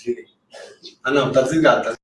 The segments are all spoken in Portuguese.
Desliguei. Ah, não, tá desligado. Tá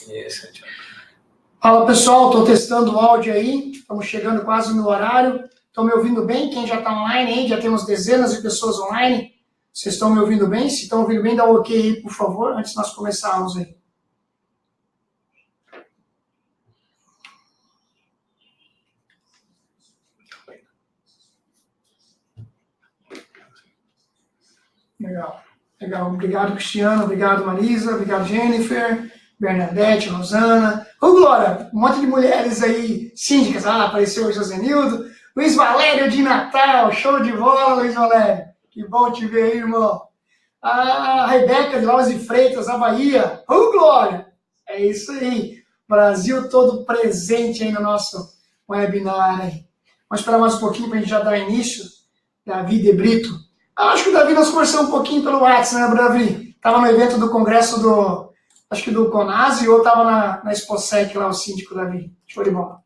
Isso, Thiago. Fala pessoal, estou testando o áudio aí, estamos chegando quase no horário. Estão me ouvindo bem? Quem já está online aí, já temos dezenas de pessoas online. Vocês estão me ouvindo bem? Se estão ouvindo bem, dá um ok aí, por favor, antes de nós começarmos aí. Legal, legal. Obrigado, Cristiano. Obrigado, Marisa. Obrigado, Jennifer, Bernadette, Rosana. Ô, Glória, um monte de mulheres aí, síndicas. Ah, apareceu o Josenildo. Luiz Valério de Natal, show de bola, Luiz Valério. Que bom te ver aí, irmão. A Rebeca de Laus e Freitas, da Bahia. Ô, Glória! É isso aí. Brasil todo presente aí no nosso webinar aí. Vamos esperar mais um pouquinho para a gente já dar início. Davi de Brito. Acho que o Davi nós conversamos um pouquinho pelo WhatsApp, né, Davi? Estava no evento do congresso do, acho que do CONASE, ou estava na Exposec lá, o síndico Davi. Show de bola.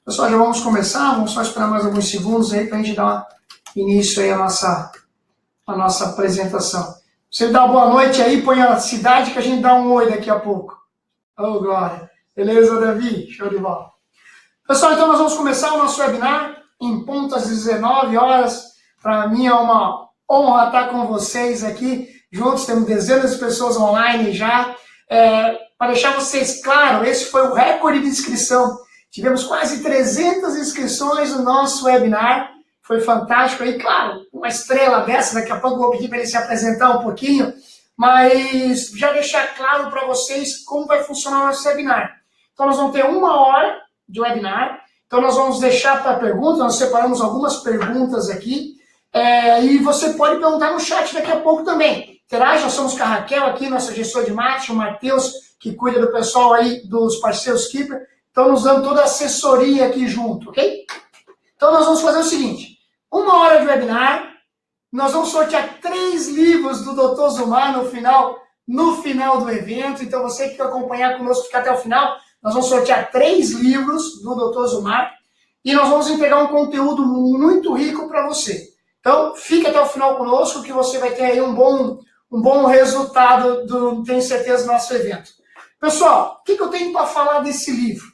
Pessoal, já vamos começar, vamos só esperar mais alguns segundos aí para a gente dar início aí à nossa apresentação. Você dá uma boa noite aí, põe a cidade que a gente dá um oi daqui a pouco. Ô, Glória. Beleza, Davi? Show de bola. Pessoal, então nós vamos começar o nosso webinar em ponto às 19 horas. Para mim é uma honra estar com vocês aqui juntos, temos dezenas de pessoas online já. Para deixar vocês claro, esse foi o recorde de inscrição. Tivemos quase 300 inscrições no nosso webinar. Foi fantástico aí, claro, uma estrela dessa, daqui a pouco eu vou pedir para ele se apresentar um pouquinho, mas já deixar claro para vocês como vai funcionar o nosso webinar. Então nós vamos ter 1 hora de webinar, então nós vamos deixar para perguntas, nós separamos algumas perguntas aqui, e você pode perguntar no chat daqui a pouco também. Interaja, somos com a Raquel aqui, nossa gestora de marketing, o Matheus, que cuida do pessoal aí, dos parceiros Keeper, estão nos dando toda a assessoria aqui junto, ok? Então nós vamos fazer o seguinte, 1 hora de webinar, nós vamos sortear 3 livros do Dr. Zumar no final do evento, então você que quer acompanhar conosco, fica até o final, nós vamos sortear 3 livros do Dr. Zumar e nós vamos entregar um conteúdo muito rico para você. Então, fique até o final conosco que você vai ter aí um bom resultado, tenho certeza, do nosso evento. Pessoal, o que eu tenho para falar desse livro?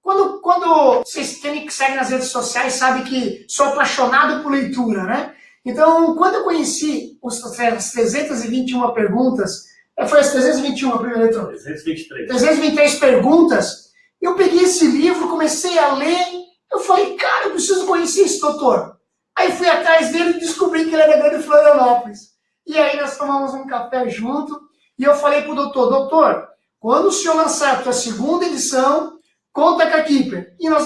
Quando vocês que seguem nas redes sociais, sabem que sou apaixonado por leitura, né? Então, quando eu conheci as 321 perguntas, foi as 321 a primeira leitura? 323. 323 perguntas, eu peguei esse livro, comecei a ler, eu falei, cara, eu preciso conhecer esse doutor. Aí fui atrás dele e descobri que ele era grande de Florianópolis. E aí nós tomamos um café junto, e eu falei pro doutor, quando o senhor lançar a tua segunda edição, conta com a Keeper. E nós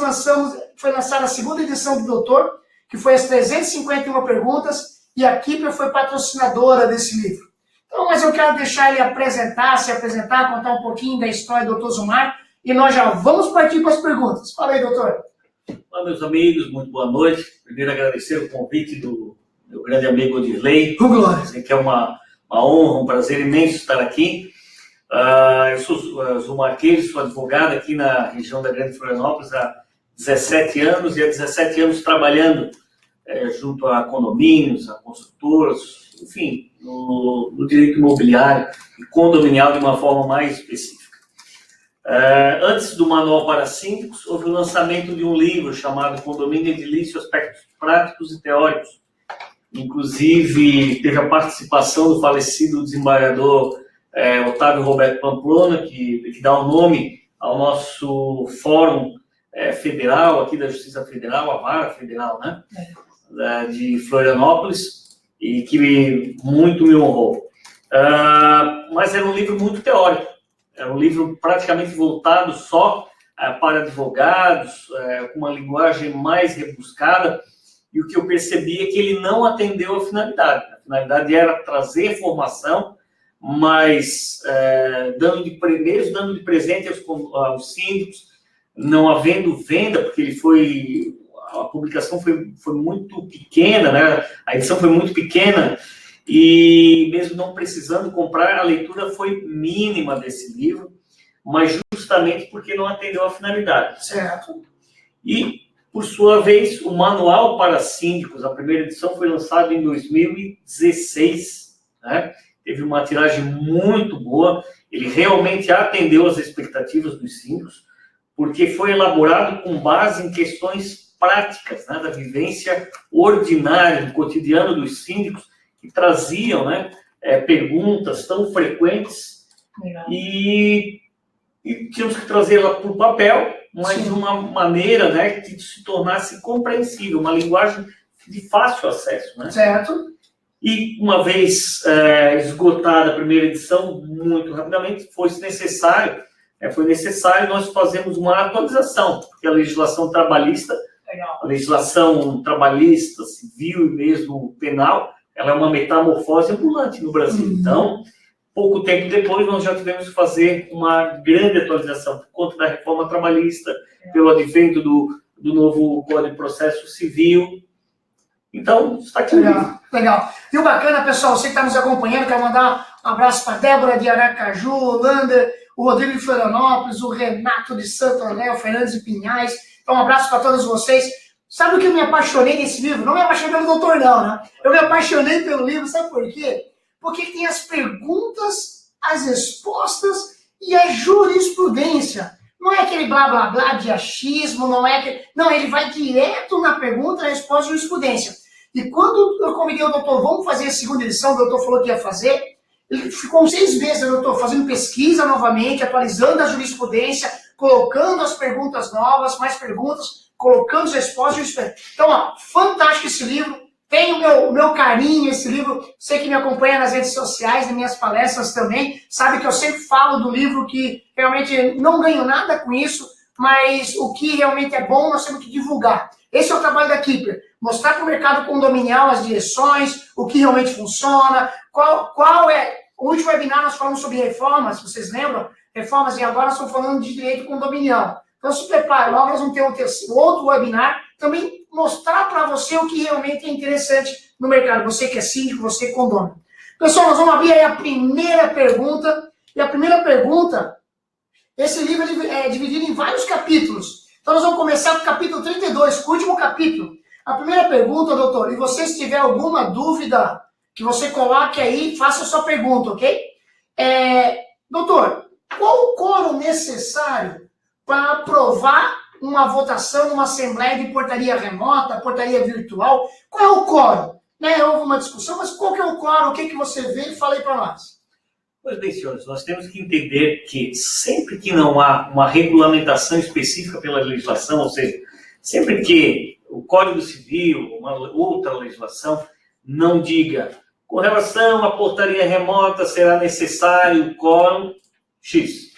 foi lançada a segunda edição do doutor, que foi as 351 perguntas, e a Keeper foi patrocinadora desse livro. Então, mas eu quero deixar ele se apresentar, contar um pouquinho da história do Dr. Zumar, e nós já vamos partir para as perguntas. Fala aí, doutor. Olá, meus amigos, muito boa noite. Primeiro, agradecer o convite do meu grande amigo Odirley. Glória. Que é uma honra, um prazer imenso estar aqui. Eu sou Zumar Queiroz, sou advogado aqui na região da Grande Florianópolis há 17 anos, e há 17 anos trabalhando junto a condomínios, a construtoras, enfim, no direito imobiliário e condominial de uma forma mais específica. Antes do Manual para Síndicos, houve o lançamento de um livro chamado Condomínio Edilício, Aspectos Práticos e Teóricos. Inclusive, teve a participação do falecido desembargador Otávio Roberto Pamplona, que dá o nome ao nosso fórum federal, aqui da Justiça Federal, a Vara Federal, né? De Florianópolis, e que muito me honrou. Mas era um livro muito teórico. Era um livro praticamente voltado só para advogados, com uma linguagem mais rebuscada, e o que eu percebi é que ele não atendeu a finalidade. A finalidade era trazer formação, mas dando de presente aos síndicos, não havendo venda, porque a publicação foi muito pequena, né? A edição foi muito pequena, e mesmo não precisando comprar, a leitura foi mínima desse livro, mas justamente porque não atendeu a finalidade. Certo. E, por sua vez, o Manual para Síndicos, a primeira edição foi lançada em 2016, né? teve uma tiragem muito boa, ele realmente atendeu as expectativas dos síndicos, porque foi elaborado com base em questões práticas, né, da vivência ordinária, do cotidiano dos síndicos, que traziam, né, perguntas tão frequentes e tínhamos que trazê-la para o papel, mas de uma maneira, né, que se tornasse compreensível, uma linguagem de fácil acesso, né? Certo. E uma vez esgotada a primeira edição, muito rapidamente, foi necessário nós fazermos uma atualização, porque a legislação trabalhista, a legislação trabalhista, civil e mesmo penal, ela é uma metamorfose ambulante no Brasil. Então, pouco tempo depois, nós já tivemos que fazer uma grande atualização por conta da reforma trabalhista, pelo advento do novo Código de Processo Civil. Então, está aqui. Legal. E o bacana, pessoal, você que está nos acompanhando, quero mandar um abraço para a Débora de Aracaju, Holanda, o Rodrigo de Florianópolis, o Renato de Santo André, o Fernando de Pinhais. Então, um abraço para todos vocês. Sabe o que eu me apaixonei nesse livro? Não me apaixonei pelo doutor, não, né? Eu me apaixonei pelo livro, sabe por quê? Porque tem as perguntas, as respostas e a jurisprudência. Não é aquele blá blá blá de achismo, não é aquele... Não, ele vai direto na pergunta, na resposta e jurisprudência. E quando eu convidei o doutor, vamos fazer a segunda edição, o doutor falou que ia fazer, ele ficou 6 meses, o doutor, fazendo pesquisa novamente, atualizando a jurisprudência, colocando as perguntas novas, mais perguntas, colocando as respostas e jurisprudência. Então, ó, fantástico esse livro. Tem o meu carinho, esse livro. Você que me acompanha nas redes sociais, nas minhas palestras também, sabe que eu sempre falo do livro, que realmente não ganho nada com isso, mas o que realmente é bom, nós temos que divulgar. Esse é o trabalho da Keeper. Mostrar para o mercado condominial as direções, o que realmente funciona, qual é... O último webinar nós falamos sobre reformas, vocês lembram? Reformas, e agora nós estamos falando de direito condominial. Então se prepare, logo nós vamos ter outro webinar, também mostrar para você o que realmente é interessante no mercado. Você que é síndico, você que é condômino. Pessoal, nós vamos abrir aí a primeira pergunta. E a primeira pergunta, esse livro é dividido em vários capítulos. Então nós vamos começar com o capítulo 32, o último capítulo. A primeira pergunta, doutor, e você se tiver alguma dúvida, que você coloque aí, faça a sua pergunta, ok? Doutor, qual o quórum necessário para aprovar uma votação numa assembleia de portaria remota, portaria virtual? Qual é o quórum? Houve uma discussão, mas qual que é o quórum? O que você vê? Fala aí para nós. Pois bem, senhores, nós temos que entender que sempre que não há uma regulamentação específica pela legislação, ou seja, sempre que o Código Civil, uma outra legislação, não diga com relação à portaria remota será necessário o quórum X,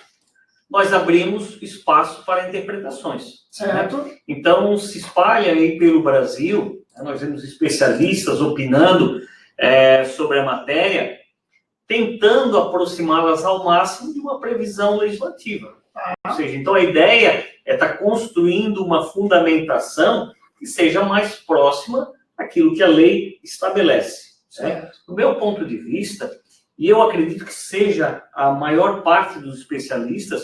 nós abrimos espaço para interpretações. Certo. Né? Então, se espalha aí pelo Brasil, né, nós vemos especialistas opinando sobre a matéria, tentando aproximá-las ao máximo de uma previsão legislativa. Ou seja, então a ideia é estar construindo uma fundamentação que seja mais próxima àquilo que a lei estabelece. Certo? Do meu ponto de vista, e eu acredito que seja a maior parte dos especialistas,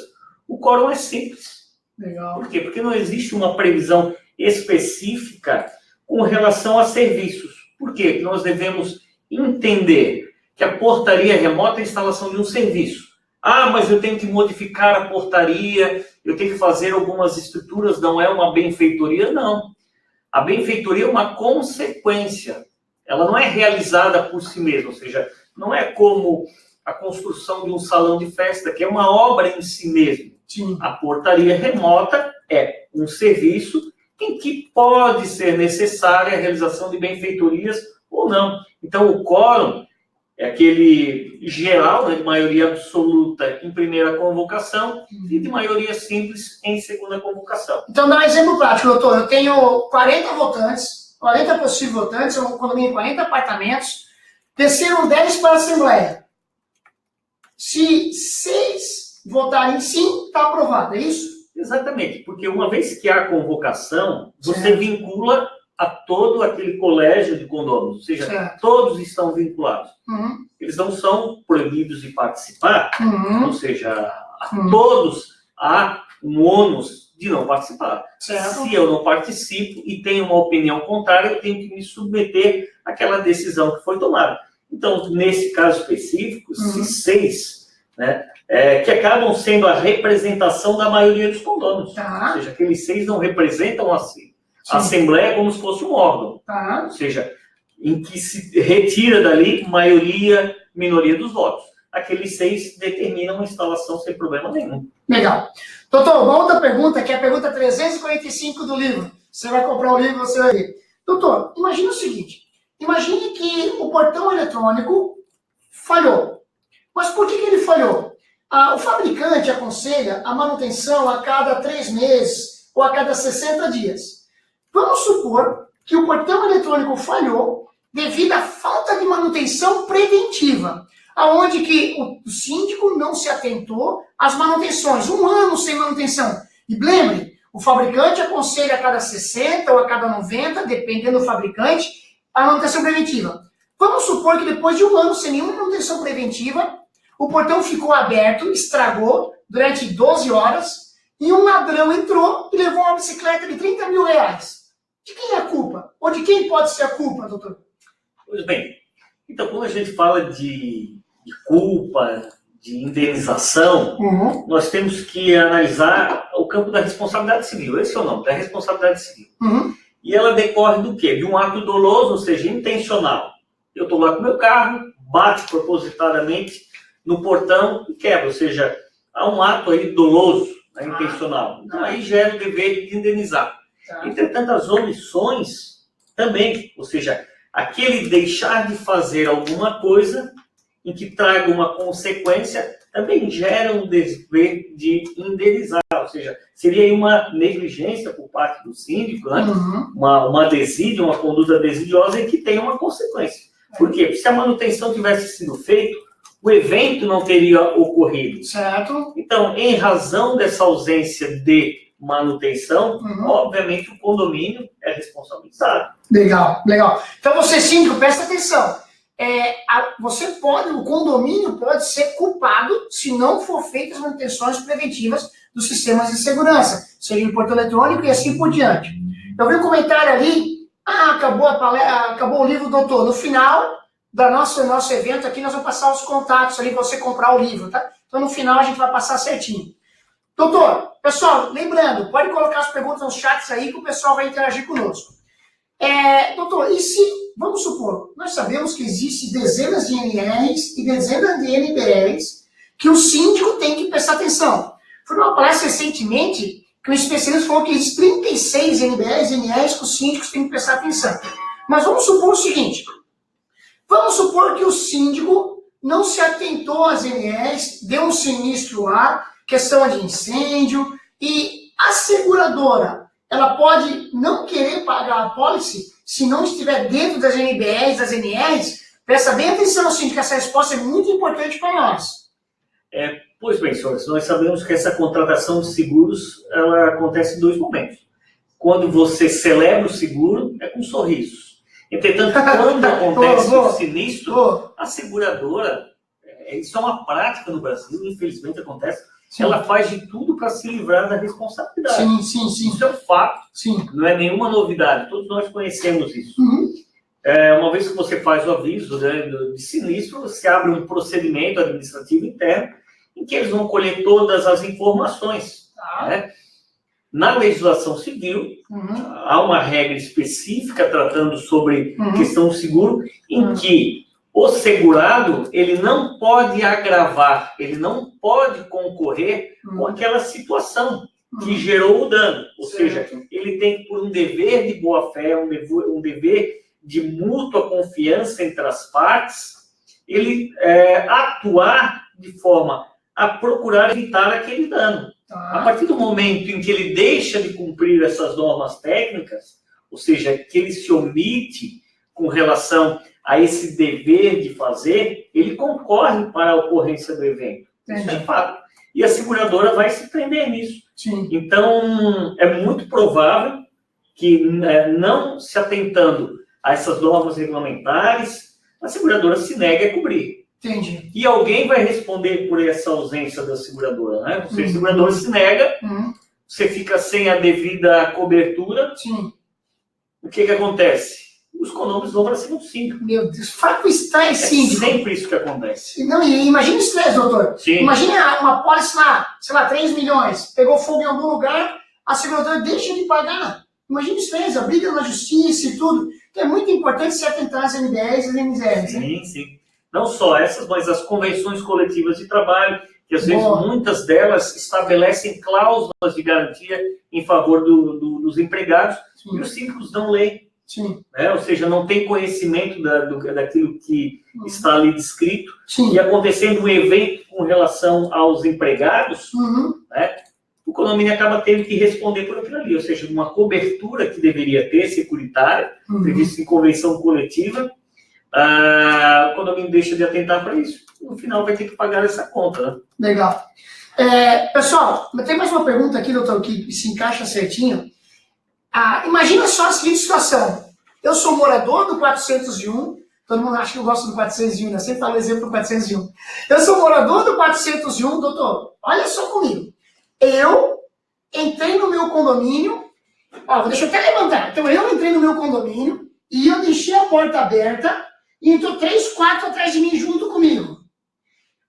o quórum é simples. Legal. Por quê? Porque não existe uma previsão específica com relação a serviços. Por quê? Porque nós devemos entender que a portaria remota é a instalação de um serviço. Ah, mas eu tenho que modificar a portaria, eu tenho que fazer algumas estruturas, não é uma benfeitoria? Não. A benfeitoria é uma consequência. Ela não é realizada por si mesma, ou seja, não é como a construção de um salão de festa, que é uma obra em si mesmo. Sim. A portaria remota é um serviço em que pode ser necessária a realização de benfeitorias ou não. Então, o quórum é aquele geral, né, de maioria absoluta em primeira convocação e de maioria simples em segunda convocação. Então, dá um exemplo prático, doutor. Eu tenho 40 votantes, 40 possíveis votantes, um condomínio de 40 apartamentos, desceram 10 para a Assembleia. Se 6 votarem sim, está aprovado, é isso? Exatamente, porque uma vez que há convocação, você vincula a todo aquele colégio de condôminos, ou seja, todos estão vinculados. Uhum. Eles não são proibidos de participar, Uhum. ou seja, a todos há um ônus de não participar. Certo. Se eu não participo e tenho uma opinião contrária, eu tenho que me submeter àquela decisão que foi tomada. Então, nesse caso específico, esses 6, né, que acabam sendo a representação da maioria dos condôminos. Tá. Ou seja, aqueles 6 não representam a Assembleia como se fosse um órgão. Tá. Ou seja, em que se retira dali maioria, minoria dos votos. Aqueles 6 determinam a instalação sem problema nenhum. Legal. Doutor, uma outra pergunta, que é a pergunta 345 do livro. Você vai comprar o livro, você vai ver. Doutor, imagine o seguinte. Imagine que o portão eletrônico falhou. Mas por que ele falhou? O fabricante aconselha a manutenção a cada 3 meses ou a cada 60 dias. Vamos supor que o portão eletrônico falhou devido à falta de manutenção preventiva, aonde que o síndico não se atentou às manutenções. 1 ano sem manutenção. E lembre, o fabricante aconselha a cada 60 ou a cada 90, dependendo do fabricante, a manutenção preventiva. Vamos supor que depois de 1 ano sem nenhuma manutenção preventiva, o portão ficou aberto, estragou durante 12 horas, e um ladrão entrou e levou uma bicicleta de 30 mil reais. De quem é a culpa? Ou de quem pode ser a culpa, doutor? Pois bem, então quando a gente fala de culpa, de indenização, nós temos que analisar o campo da responsabilidade civil. Esse é o nome, da responsabilidade civil. E ela decorre do quê? De um ato doloso, ou seja, intencional. Eu estou lá com o meu carro, bate propositadamente no portão e quebra. Ou seja, há um ato aí doloso, né, intencional. Então aí gera o dever de indenizar. Entretanto, as omissões também, ou seja, aquele deixar de fazer alguma coisa em que traga uma consequência, também gera um dever de indenizar. Ou seja, seria aí uma negligência por parte do síndico, né? Uma desídia, uma conduta desidiosa em que tem uma consequência. Por quê? Porque se a manutenção tivesse sido feita, o evento não teria ocorrido. Certo. Então, em razão dessa ausência de manutenção, obviamente o condomínio é responsabilizado. Legal, legal. Então você, síndico, presta atenção. O condomínio pode ser culpado se não for feitas as manutenções preventivas dos sistemas de segurança, seja em portão eletrônico e assim por diante. Eu vi um comentário ali, acabou o livro, doutor. No final do nosso evento aqui, nós vamos passar os contatos ali para você comprar o livro, tá? Então no final a gente vai passar certinho. Doutor, pessoal, lembrando, pode colocar as perguntas nos chats aí que o pessoal vai interagir conosco. Doutor, e se, vamos supor, nós sabemos que existem dezenas de NRs e dezenas de NBRs que o síndico tem que prestar atenção. Foi numa palestra recentemente que um especialista falou que existem 36 NBRs e NRs que os síndicos têm que prestar atenção. Mas vamos supor o seguinte, vamos supor que o síndico não se atentou às NRs, deu um sinistro lá, questão de incêndio, e a seguradora, ela pode não querer pagar a pólice se não estiver dentro das NBRs, das NRs. Presta bem atenção, síndico, essa resposta é muito importante para nós. Pois bem, senhores, nós sabemos que essa contratação de seguros, ela acontece em 2 momentos. Quando você celebra o seguro, é com sorrisos. Entretanto, quando acontece o sinistro, a seguradora, isso é uma prática no Brasil, infelizmente acontece, ela faz de tudo para se livrar da responsabilidade. Sim. Isso é um fato, Sim. Não é nenhuma novidade, todos nós conhecemos isso. Uma vez que você faz o aviso, né, de sinistro, você abre um procedimento administrativo interno em que eles vão colher todas as informações. Né? Na legislação civil, há uma regra específica tratando sobre questão do seguro, em que o segurado, ele não pode agravar, ele não pode concorrer com aquela situação que gerou o dano. Ou seja, ele tem que, por um dever de boa-fé, um dever de mútua confiança entre as partes, ele atuar de forma a procurar evitar aquele dano. A partir do momento em que ele deixa de cumprir essas normas técnicas, ou seja, que ele se omite com relação a esse dever de fazer, ele concorre para a ocorrência do evento. Isso é fato. E a seguradora vai se prender nisso. Sim. Então, é muito provável que, não se atentando a essas normas regulamentares, a seguradora se negue a cobrir. Entendi. E alguém vai responder por essa ausência da seguradora, né? Se a seguradora se nega, você fica sem a devida cobertura. Sim. O que acontece? os condôminos vão para cima do síndico. Meu Deus, fraco estresse, É síndico. sempre isso que acontece. Não, e imagina o estresse, doutor. Sim. Imagina uma pólice lá, sei lá, 3 milhões, pegou fogo em algum lugar, a seguradora deixa de pagar. Imagina o estresse, a briga na justiça e tudo. Então é muito importante se atentar às MDRs e às MZRs. Né? Sim, sim. Não só essas, mas as convenções coletivas de trabalho, que às vezes Boa. muitas delas estabelecem cláusulas de garantia em favor dos empregados, Sim. e os síndicos não leem. Sim. Né? Ou seja, não tem conhecimento daquilo que está ali descrito, Sim. e acontecendo um evento com relação aos empregados, né, o condomínio acaba tendo que responder por aquilo ali, ou seja, uma cobertura que deveria ter, securitária, prevista em convenção coletiva, o condomínio deixa de atentar para isso, no final vai ter que pagar essa conta. Né? Legal. Pessoal, tem mais uma pergunta aqui, doutor, que se encaixa certinho. Imagina só a seguinte situação. Eu sou morador do 401, todo mundo acha que eu gosto do 401, né? Sempre falo exemplo do 401. Eu sou morador do 401, doutor, olha só comigo. Eu entrei no meu condomínio, deixa eu até levantar. Então eu entrei no meu condomínio e eu deixei a porta aberta e entrou 3, 4 atrás de mim junto comigo.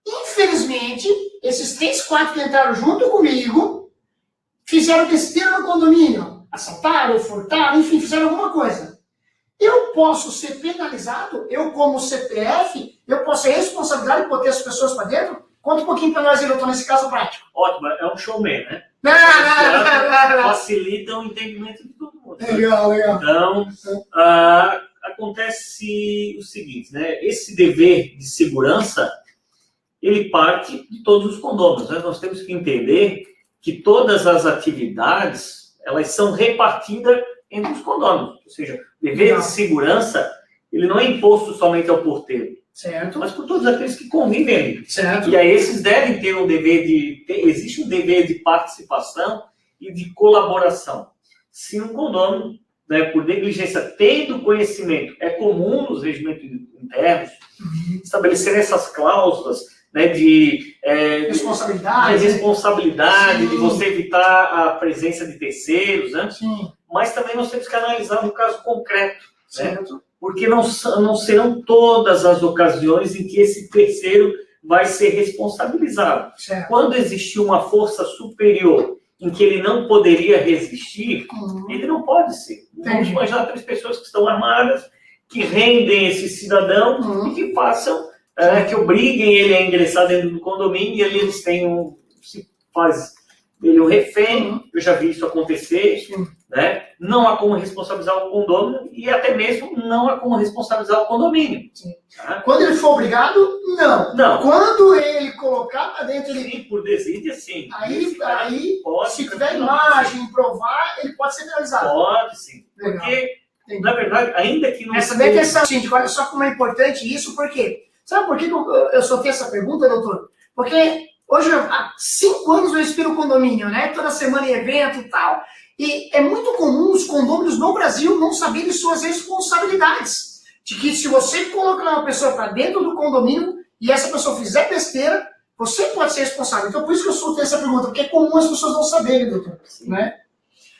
Infelizmente, esses 3, 4 que entraram junto comigo fizeram besteira no condomínio. Assaltaram, furtaram, enfim, fizeram alguma coisa. Eu posso ser penalizado, eu como CPF, eu posso ser responsabilidade por botar as pessoas para dentro? Conta um pouquinho para nós, doutor, nesse caso prático. Ótimo, é um showman, né? Não. Facilita o entendimento de todo mundo. Legal. Então, acontece o seguinte, né? Esse dever de segurança, ele parte de todos os condôminos. Né? Nós temos que entender que todas as atividades, elas são repartidas entre os condôminos. Ou seja, o dever de segurança, ele não é imposto somente ao porteiro, Certo. mas por todos aqueles que convivem ali. Certo. E aí esses devem ter existe um dever de participação e de colaboração. Se um condômino, né, por negligência, tendo conhecimento, é comum nos regimentos internos estabelecer essas cláusulas, né, de responsabilidade, de você evitar a presença de terceiros, né? Sim. Mas também nós temos que analisar no caso concreto, né? Certo. Porque não serão todas as ocasiões em que esse terceiro vai ser responsabilizado. Certo. Quando existir uma força superior em que ele não poderia resistir, ele não pode ser. Vamos imaginar 3 pessoas que estão armadas, que rendem esse cidadão e que façam, que obriguem ele a ingressar dentro do condomínio, e ali eles têm se faz dele um refém. Eu já vi isso acontecer. Né? Não há como responsabilizar o condomínio e até mesmo não há como responsabilizar o condomínio. Tá? Quando ele for obrigado, não. Quando ele colocar para dentro, ele... Sim, por desídia, sim. Aí pode, se tiver imagem, provar, ele pode ser penalizado. Pode, sim. Legal. Porque, na verdade, ainda que não... Essa daí é questão, gente, olha só como é importante isso, porque... Sabe por que eu soltei essa pergunta, doutor? Porque hoje, há 5 anos eu inspiro o condomínio, né? Toda semana em evento e tal. E é muito comum os condôminos no Brasil não saberem suas responsabilidades. De que se você colocar uma pessoa para dentro do condomínio e essa pessoa fizer besteira, você pode ser responsável. Então, por isso que eu soltei essa pergunta, porque é comum as pessoas não saberem, doutor. Né?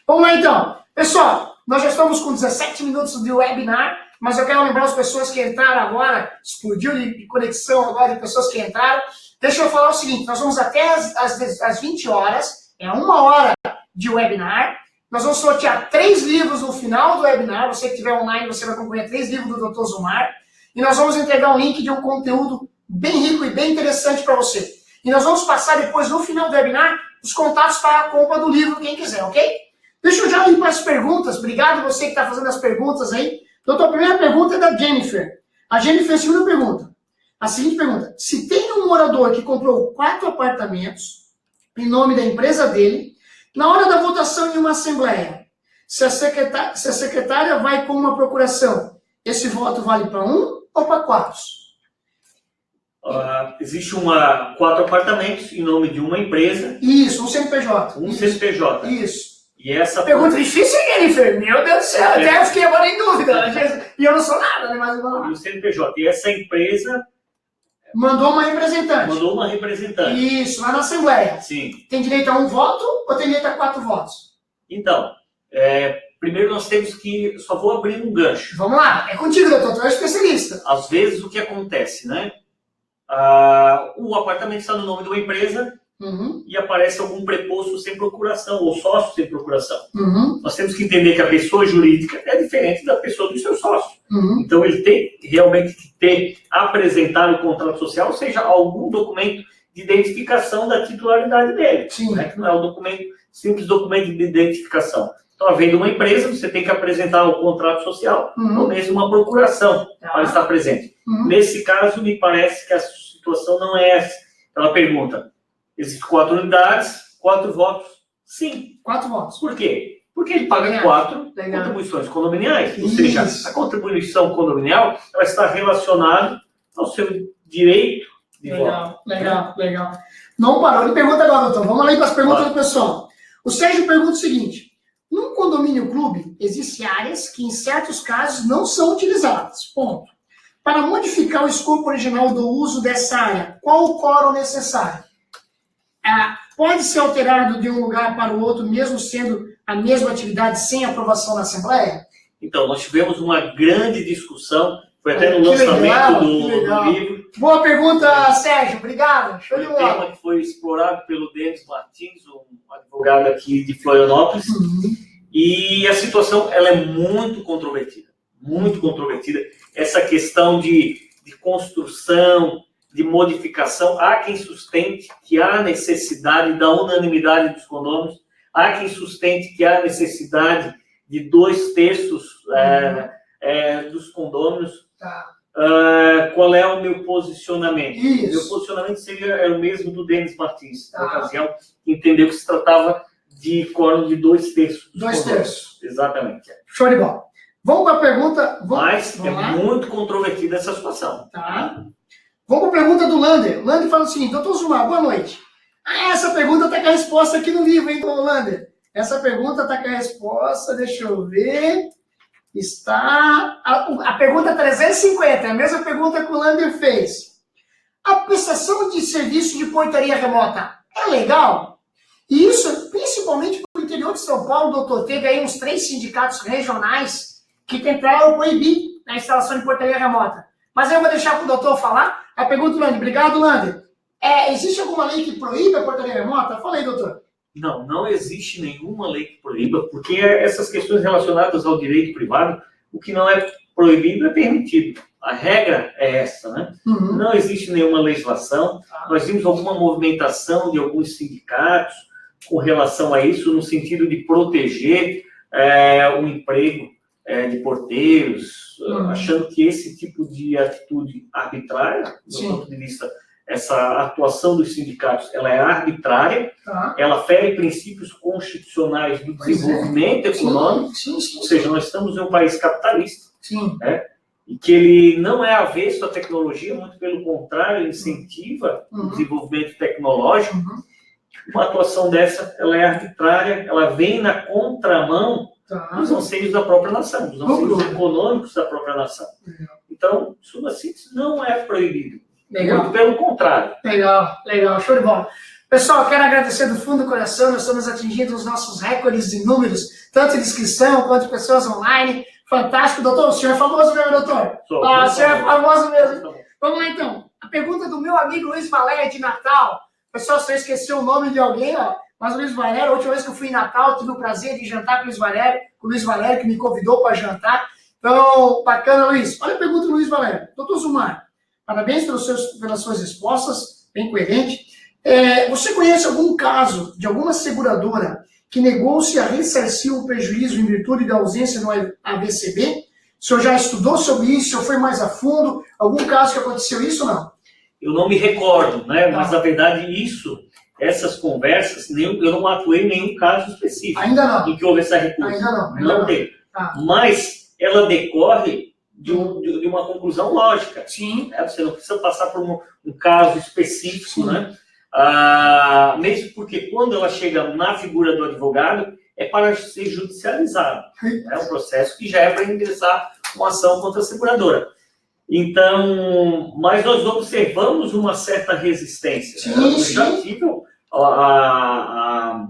Vamos lá, então. Pessoal, nós já estamos com 17 minutos de webinar, mas eu quero lembrar as pessoas que entraram agora, explodiu de conexão agora de pessoas que entraram. Deixa eu falar o seguinte, nós vamos até às 20 horas, é 1 hora de webinar. Nós vamos sortear 3 livros no final do webinar. Você que estiver online, você vai acompanhar 3 livros do Dr. Zumar. E nós vamos entregar um link de um conteúdo bem rico e bem interessante para você. E nós vamos passar depois, no final do webinar, os contatos para a compra do livro, quem quiser, ok? Deixa eu já ir para as perguntas. Obrigado você que está fazendo as perguntas aí. Doutor, a primeira pergunta é da Jennifer. A Jennifer, a segunda pergunta. A seguinte pergunta. Se tem um morador que comprou 4 apartamentos em nome da empresa dele, na hora da votação em uma assembleia, se a secretária vai com uma procuração, esse voto vale para 1 ou para 4? Existe 4 apartamentos em nome de uma empresa. Isso, um CNPJ. Um CNPJ. Isso. E essa pergunta difícil, Jennifer. Meu Deus do céu, até eu fiquei agora em dúvida. E eu não sou nada, né? Mas vamos lá. E o CNPJ. E essa empresa mandou uma representante. Mandou uma representante. Isso, lá na Assembleia. Sim. Tem direito a 1 voto ou tem direito a 4 votos? Então, primeiro nós temos que, só vou abrir um gancho. Vamos lá, é contigo, doutor, tu é especialista. Às vezes o que acontece, né? O apartamento está no nome de uma empresa e aparece algum preposto sem procuração, ou sócio sem procuração. Nós temos que entender que a pessoa jurídica é diferente da pessoa do seu sócio. Então ele tem realmente que apresentar o contrato social, ou seja, algum documento de identificação da titularidade dele. Sim. Né? Que não é um documento, simples documento de identificação. Então, havendo uma empresa, você tem que apresentar o contrato social, ou mesmo uma procuração para estar presente. Nesse caso, me parece que a situação não é essa. Ela pergunta, existem 4 unidades, 4 votos? Sim. 4 votos. Por quê? Porque ele paga 4 contribuições condominiais. Ou seja, a contribuição condominial ela está relacionada ao seu direito de voto. Legal. Não parou. Ele pergunta agora, doutor. Vamos lá para as perguntas do pessoal. O Sérgio pergunta o seguinte. Num condomínio clube, existem áreas que, em certos casos, não são utilizadas. Ponto. Para modificar o escopo original do uso dessa área, qual o quórum necessário? Pode ser alterado de um lugar para o outro, mesmo sendo a mesma atividade, sem aprovação na Assembleia? Então, nós tivemos uma grande discussão, foi até no lançamento do livro. Boa pergunta, Sérgio. Obrigado. Show de bola. Um tema que foi explorado pelo Denis Martins, um advogado aqui de Florianópolis. E a situação ela é muito controvertida. Muito controvertida. Essa questão de construção, de modificação, há quem sustente que há necessidade da unanimidade dos condôminos, há quem sustente que há necessidade de 2/3 dos condôminos. Qual é o meu posicionamento? Isso. Meu posicionamento seria o mesmo do Denis Martins, na ocasião, que entendeu que se tratava de quórum de 2/3. 2/3. Exatamente. Show de bola. Vamos para a pergunta. Mas é muito controvertida essa situação. Tá. Vamos para a pergunta do Lander. O Lander fala o seguinte, doutor Zumar, boa noite. Essa pergunta está com a resposta aqui no livro, hein, doutor Lander? Essa pergunta está com a resposta, deixa eu ver. Está... A pergunta 350, é a mesma pergunta que o Lander fez. A prestação de serviço de portaria remota é legal? E isso, principalmente no interior de São Paulo, doutor, teve aí uns 3 sindicatos regionais que tentaram proibir a instalação de portaria remota. Mas eu vou deixar para o doutor falar. A pergunta do Lander. Obrigado, Lander. Existe alguma lei que proíbe a portaria remota? Fala aí, doutor. Não existe nenhuma lei que proíba, porque essas questões relacionadas ao direito privado, o que não é proibido é permitido. A regra é essa, né? Não existe nenhuma legislação. Nós vimos alguma movimentação de alguns sindicatos com relação a isso, no sentido de proteger o emprego de porteiros, achando que esse tipo de atitude arbitrária, do ponto de vista, essa atuação dos sindicatos, ela é arbitrária, ela fere princípios constitucionais do desenvolvimento econômico, ou seja, nós estamos em um país capitalista, né? E que ele não é avesso à tecnologia, muito pelo contrário, incentiva o desenvolvimento tecnológico. Uma atuação dessa, ela é arbitrária, ela vem na contramão dos anseios da própria nação, dos anseios econômicos da própria nação. Então, isso assim, não é proibido. Legal. Muito pelo contrário. Legal, show de bola. Pessoal, quero agradecer do fundo do coração, nós estamos atingindo os nossos recordes de números, tanto de inscrição quanto de pessoas online. Fantástico, doutor. O senhor é famoso mesmo, doutor? O senhor é famoso mesmo. Vamos lá, então. A pergunta do meu amigo Luiz Valério de Natal. Pessoal, se eu esqueci o nome de alguém, mas o Luiz Valério, a última vez que eu fui em Natal, tive o prazer de jantar com o Luiz Valério, que me convidou para jantar. Então, bacana, Luiz. Olha a pergunta do Luiz Valério. Doutor Zumar, parabéns pelas suas respostas, bem coerente. Você conhece algum caso de alguma seguradora que negou-se a ressarcir o prejuízo em virtude da ausência no AVCB? O senhor já estudou sobre isso? O senhor foi mais a fundo? Algum caso que aconteceu isso ou não? Eu não me recordo, né? Mas, na verdade, essas conversas, eu não atuei em nenhum caso específico. Ainda não. Em que houve essa recusa. Ainda não. Não tem. Mas ela decorre de uma conclusão lógica. Sim. Né? Você não precisa passar por um caso específico, né? Mesmo porque quando ela chega na figura do advogado, é para ser judicializado. É um processo que já é para ingressar uma ação contra a seguradora. Então, mas nós observamos uma certa resistência. Eu já tive a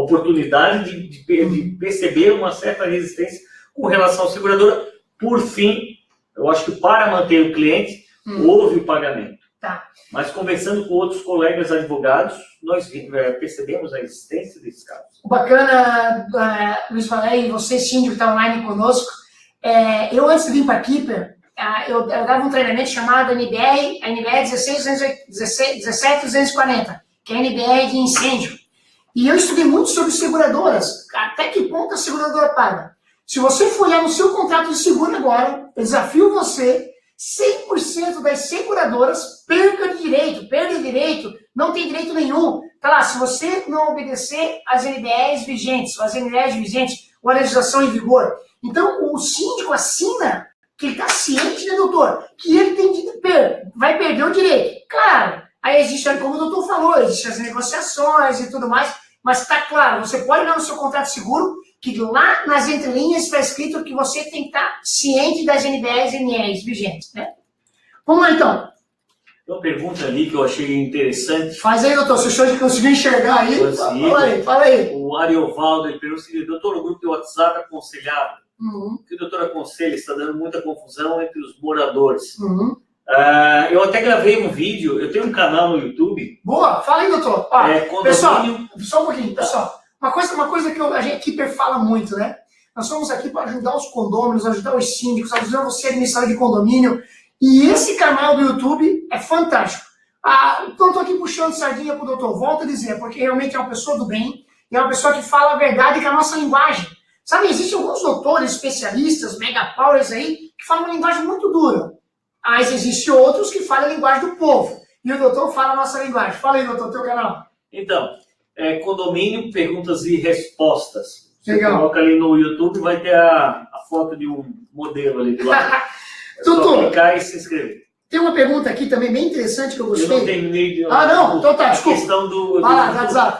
oportunidade de perceber uma certa resistência com relação à seguradora. Por fim, eu acho que para manter o cliente, houve o pagamento. Tá. Mas conversando com outros colegas advogados, nós percebemos a existência desses casos. O bacana, Luiz Valério, e você, síndico, que está online conosco, eu antes de vir para a Keeper, eu dava um treinamento chamado NBR, a NBR 17240, que é a NBR de incêndio. E eu estudei muito sobre seguradoras, até que ponto a seguradora paga. Se você for olhar no seu contrato de seguro agora, eu desafio você, 100% das seguradoras perde direito, não tem direito nenhum. Tá lá, se você não obedecer às NBRs vigentes, ou às NBRs vigentes, ou a legislação em vigor. Então, o síndico assina que ele está ciente, né, doutor, que ele vai perder o direito. Claro, aí existe, como o doutor falou, existem as negociações e tudo mais, mas está claro, você pode olhar no seu contrato de seguro que lá nas entrelinhas está escrito que você tem que estar ciente das NBRs e NRs vigentes, né? Vamos lá, então. Tem uma pergunta ali que eu achei interessante. Faz aí, doutor, se o senhor conseguiu enxergar aí. Fala aí. O Ariovaldo, ele perguntou o seguinte: doutor, o grupo de WhatsApp aconselhado, o que o doutor aconselha? Está dando muita confusão entre os moradores. Eu até gravei um vídeo, eu tenho um canal no YouTube. Boa, fala aí, doutor. Pessoal, só um pouquinho, pessoal. Uma coisa que a gente Keeper fala muito, né? Nós somos aqui para ajudar os condôminos, ajudar os síndicos, ajudar você administrador de condomínio. E esse canal do YouTube é fantástico. Então estou aqui puxando sardinha para o doutor, volto a dizer, porque realmente é uma pessoa do bem, e é uma pessoa que fala a verdade com a nossa linguagem. Sabe, existem alguns doutores, especialistas, mega powers aí, que falam uma linguagem muito dura. Mas existem outros que falam a linguagem do povo. E o doutor fala a nossa linguagem. Fala aí, doutor, teu canal. Então, condomínio, perguntas e respostas. Legal. Você coloca ali no YouTube, vai ter a foto de um modelo ali do lado. É só doutor, clicar e se inscrever. Tem uma pergunta aqui também bem interessante que eu gostei. Eu não terminei de... não? Então tá, desculpa. A questão do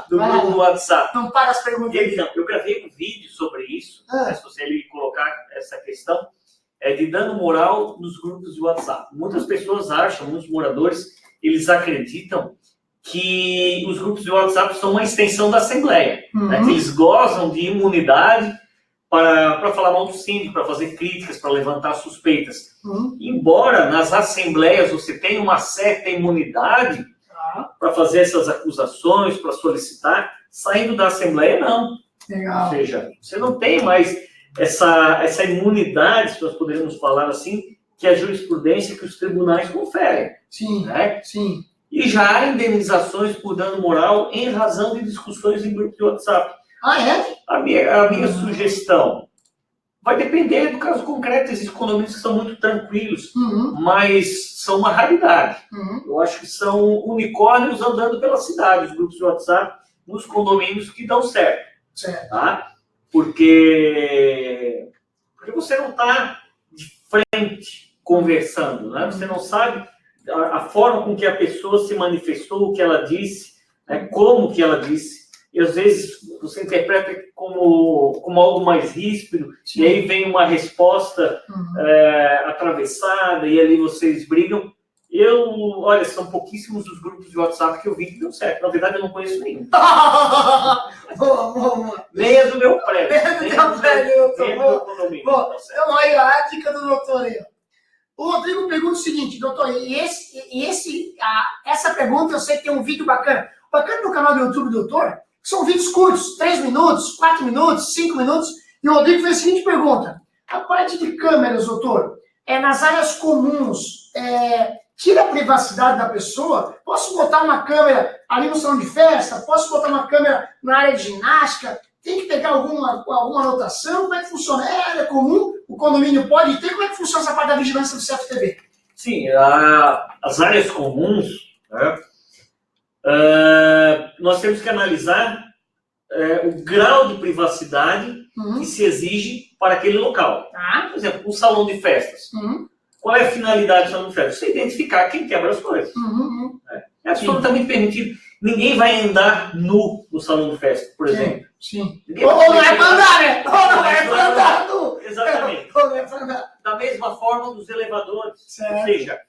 grupo do WhatsApp. Não para as perguntas aí. Então, eu gravei um vídeo sobre isso, se você ali colocar essa questão, de dano moral nos grupos de WhatsApp. Muitas pessoas acham, muitos moradores, eles acreditam que os grupos de WhatsApp são uma extensão da Assembleia, né? Que eles gozam de imunidade para falar mal do síndico, para fazer críticas, para levantar suspeitas. Embora nas assembleias você tenha uma certa imunidade para fazer essas acusações, para solicitar, saindo da Assembleia, não. Legal. Ou seja, você não tem mais essa imunidade, se nós poderíamos falar assim, que a jurisprudência, que os tribunais conferem. Sim, né? sim. E já há indenizações por dano moral em razão de discussões em grupo de WhatsApp. É? A minha sugestão vai depender do caso concreto. Existem condomínios que são muito tranquilos, mas são uma raridade. Eu acho que são unicórnios andando pela cidade, os grupos de WhatsApp, nos condomínios que dão certo. Tá? Porque você não está de frente conversando, né? Você não sabe a forma com que a pessoa se manifestou, o que ela disse, né? Como que ela disse. E às vezes você interpreta como algo mais ríspido, e aí vem uma resposta atravessada, e ali vocês brigam. Olha, são pouquíssimos os grupos de WhatsApp que eu vi que deu certo. Na verdade, eu não conheço nenhum. Boa. Nem é do meu prédio. Nem é do prédio, nem é do meu condomínio. Então, aí, a dica do doutor aí. O Rodrigo pergunta o seguinte, doutor, essa pergunta eu sei que tem um vídeo bacana. Bacana no canal do YouTube do doutor, são vídeos curtos, 3 minutos, 4 minutos, 5 minutos. E o Rodrigo fez a seguinte pergunta. A parte de câmeras, doutor, nas áreas comuns, tira a privacidade da pessoa? Posso botar uma câmera ali no salão de festa? Posso botar uma câmera na área de ginástica? Tem que pegar alguma anotação? Como é que funciona? É área comum? O condomínio pode ter? Como é que funciona essa parte da vigilância do CFTV? Sim, as áreas comuns, né, nós temos que analisar o grau de privacidade que se exige para aquele local. Por exemplo, um salão de festas. Qual é a finalidade do salão de festas? Você identificar quem quebra as coisas. É absolutamente permitido. Ninguém vai andar nu no salão de festa, por exemplo. Sim. Ou não é pra andar, né? Ou não é pra andar nu. Exatamente. Ou não é pra andar. Da mesma forma dos elevadores. Certo. Ou seja,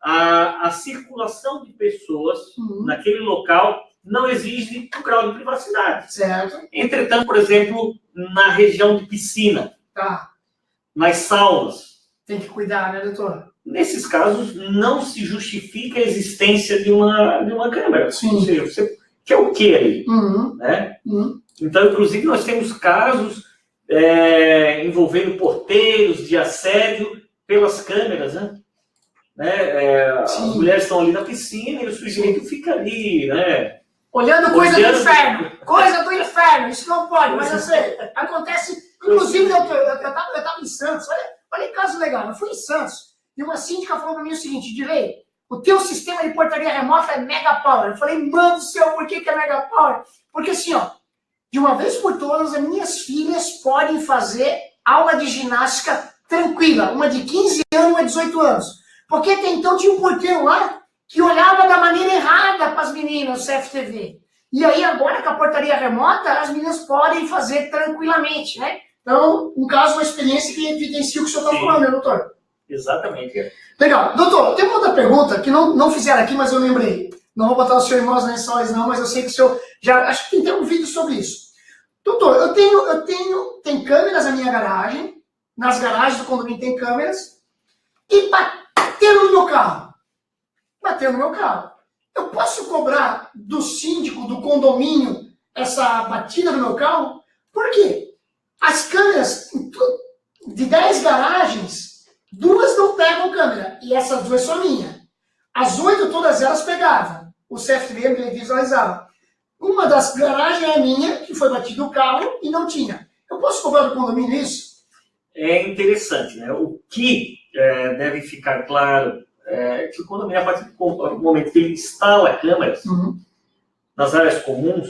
a circulação de pessoas naquele local não exige um grau de privacidade. Certo. Entretanto, por exemplo, na região de piscina, Tá. nas saunas, Tem que cuidar, né, doutor? nesses casos não se justifica a existência de uma câmera. Sim. Ou seja, você quer o que ali? Uhum. Né? Uhum. Então, inclusive, nós temos casos envolvendo porteiros de assédio pelas câmeras, né? As mulheres estão ali na piscina e o sujeito fica ali, né? Olhando coisa do Olhando- inferno. Coisa do inferno. Isso não pode, mas eu sei. Acontece. Inclusive, doutor, eu tava em Santos. Olha que caso legal. Eu fui em Santos e uma síndica falou para mim o seguinte: Direi, o teu sistema de portaria remota é Mega Power. Eu falei, mano do céu, por que é Mega Power? Porque assim, ó, de uma vez por todas, as minhas filhas podem fazer aula de ginástica tranquila. Uma de 15 anos e uma de 18 anos. Porque até então tinha um porteiro lá que olhava da maneira errada para as meninas do CFTV. E aí agora com a portaria remota, as meninas podem fazer tranquilamente, né? Então, um caso, uma experiência que evidencia o que o senhor está Sim. falando, né, doutor? Exatamente. Legal. Doutor, tem uma outra pergunta que não fizeram aqui, mas eu lembrei. Não vou botar o senhor em maus lençóis, não, mas eu sei que o senhor já... Acho que tem um vídeo sobre isso. Doutor, tem câmeras na minha garagem, nas garagens do condomínio tem câmeras, e bateram no meu carro. Bateram no meu carro. Eu posso cobrar do síndico, do condomínio, essa batida no meu carro? Por quê? As câmeras, de 10 garagens, 2 não pegam câmera, e essas 2 são minhas. As 8, todas elas pegavam. O CFTV me visualizava. Uma das garagens é a minha, que foi batido o carro, e não tinha. Eu posso cobrar do condomínio isso? É interessante, né? O que deve ficar claro é que o condomínio, a partir do momento que ele instala câmeras nas áreas comuns,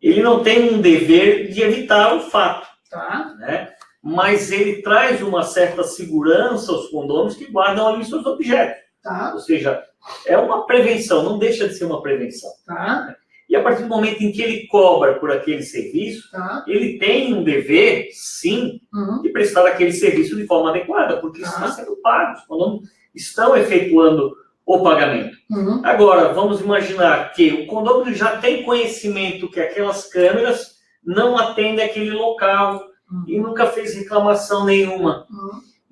ele não tem um dever de evitar o fato, Tá. né? Mas ele traz uma certa segurança aos condôminos que guardam ali seus objetos. Tá. Ou seja, é uma prevenção, não deixa de ser uma prevenção. Tá. E a partir do momento em que ele cobra por aquele serviço, Tá. ele tem um dever, sim, de prestar aquele serviço de forma adequada, porque isso está sendo pago, os condôminos estão efetuando o pagamento. Agora, vamos imaginar que o condômino já tem conhecimento que aquelas câmeras não atendem aquele local e nunca fez reclamação nenhuma.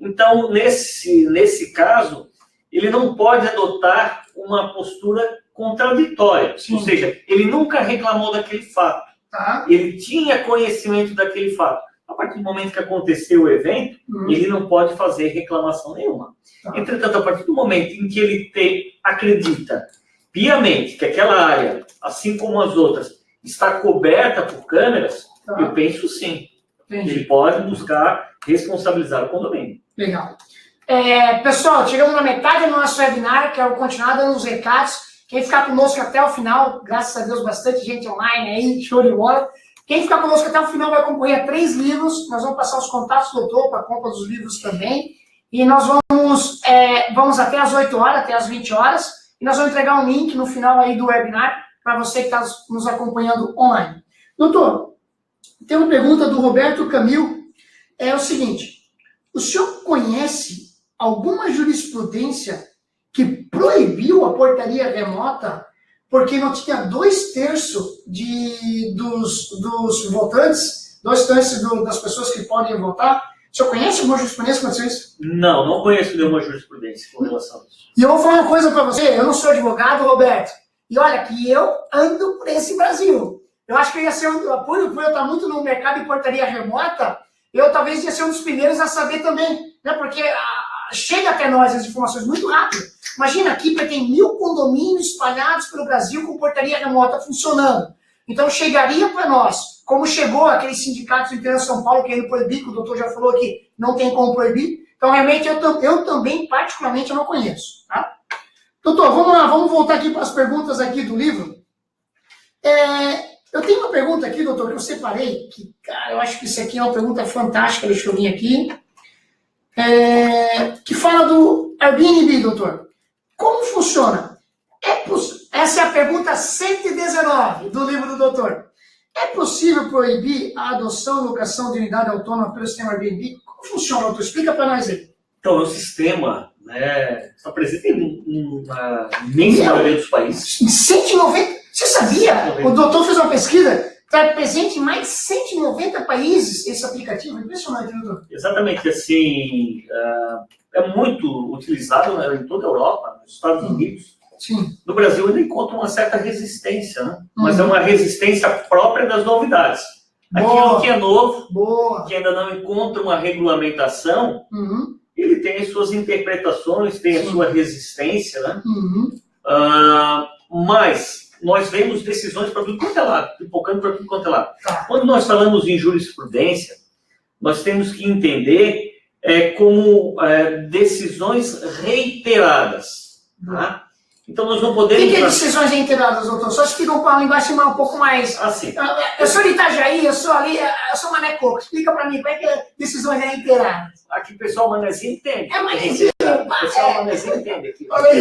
Então, nesse caso, ele não pode adotar uma postura contraditória. Sim. Ou seja, ele nunca reclamou daquele fato. Tá. Ele tinha conhecimento daquele fato. A partir do momento que aconteceu o evento, ele não pode fazer reclamação nenhuma. Tá. Entretanto, a partir do momento em que ele acredita piamente que aquela área, assim como as outras, está coberta por câmeras, Tá. eu penso sim. Entendi. Ele pode buscar responsabilizar o condomínio. Legal. Pessoal, chegamos na metade do nosso webinar, quero continuar dando os recados. Quem ficar conosco até o final, graças a Deus, bastante gente online aí, show de bola. Quem ficar conosco até o final vai concorrer a 3 livros. Nós vamos passar os contatos do doutor para a compra dos livros também. E nós vamos até as 8 horas, até as 20 horas. E nós vamos entregar um link no final aí do webinar para você que está nos acompanhando online. Doutor, tem uma pergunta do Roberto Camil. É o seguinte: o senhor conhece alguma jurisprudência que proibiu a portaria remota porque não tinha 2/3 dos votantes, 2/3 das pessoas que podem votar? O senhor conhece alguma jurisprudência que aconteceu isso? Não conheço nenhuma jurisprudência com relação a isso. E eu vou falar uma coisa para você, eu não sou advogado, Roberto, e olha que eu ando por esse Brasil. Eu acho que eu ia ser, por eu estar muito no mercado de portaria remota, eu talvez ia ser um dos primeiros a saber também, né? Porque chega até nós as informações muito rápido. Imagina, aqui tem 1000 condomínios espalhados pelo Brasil com portaria remota funcionando. Então chegaria para nós, como chegou aqueles sindicatos do interior de São Paulo querendo proibir, que o doutor já falou que não tem como proibir. Então realmente eu também, particularmente, eu não conheço. Tá? Doutor, vamos lá, vamos voltar aqui para as perguntas aqui do livro. Eu tenho uma pergunta aqui, doutor, que eu separei, que, cara, eu acho que isso aqui é uma pergunta fantástica, deixa eu vir aqui. Que fala do Airbnb, doutor. Como funciona? Essa é a pergunta 119 do livro do doutor. É possível proibir a adoção e locação de unidade autônoma pelo sistema Airbnb? Como funciona, doutor? Explica para nós aí. Então, o sistema está presente em uma imensa maioria dos países. 190? Você sabia? O doutor fez uma pesquisa, está presente em mais de 190 países esse aplicativo. Impressionante, doutor. Exatamente, assim, é muito utilizado, né, em toda a Europa, nos Estados Unidos. Sim. No Brasil ainda encontra uma certa resistência, né? Mas é uma resistência própria das novidades. Aquilo que é novo, que ainda não encontra uma regulamentação, ele tem as suas interpretações, tem a sua resistência, né? Mas nós vemos decisões para tudo quanto é lado, pipocando para tudo quanto é lado. Quando nós falamos em jurisprudência, nós temos que entender como decisões reiteradas. Tá? Então nós não podemos... O que é decisões reiteradas, doutor? Só explica com a linguagem um pouco mais... Assim. Eu sou de Itajaí, eu sou ali, eu sou Mané Coco. Explica para mim como é que é decisões reiteradas. Aqui o pessoal manezinho entende. É manezinho. O pessoal manezinho entende aqui. Olha aí.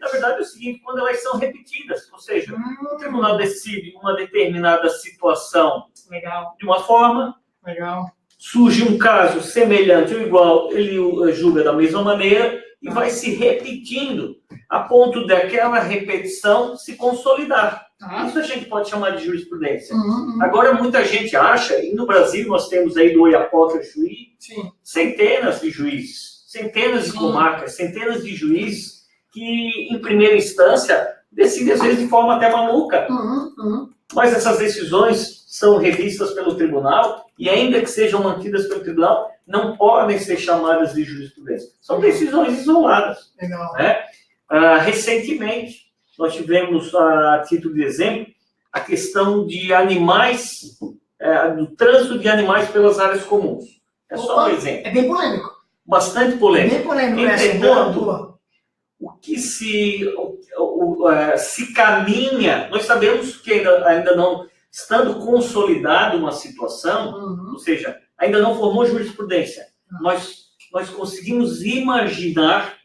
Na verdade é o seguinte, quando elas são repetidas, ou seja, o tribunal decide uma determinada situação de uma forma, surge um caso semelhante ou igual, ele o julga da mesma maneira e vai se repetindo a ponto daquela repetição se consolidar. Isso a gente pode chamar de jurisprudência. Agora, muita gente acha, e no Brasil nós temos aí do Oiapoque ao Chuí, centenas de juízes, centenas de comarcas, centenas de juízes que, em primeira instância, decidem às vezes de forma até maluca. Mas essas decisões são revistas pelo tribunal e, ainda que sejam mantidas pelo tribunal, não podem ser chamadas de jurisprudência. São decisões isoladas. Né? Recentemente, nós tivemos, a título de exemplo, a questão de animais, do trânsito de animais pelas áreas comuns. É só um exemplo. É bem polêmico. Bastante polêmico. Bem polêmico. Entretanto, o que se caminha, nós sabemos que ainda não, estando consolidada uma situação, ou seja, ainda não formou jurisprudência, nós conseguimos imaginar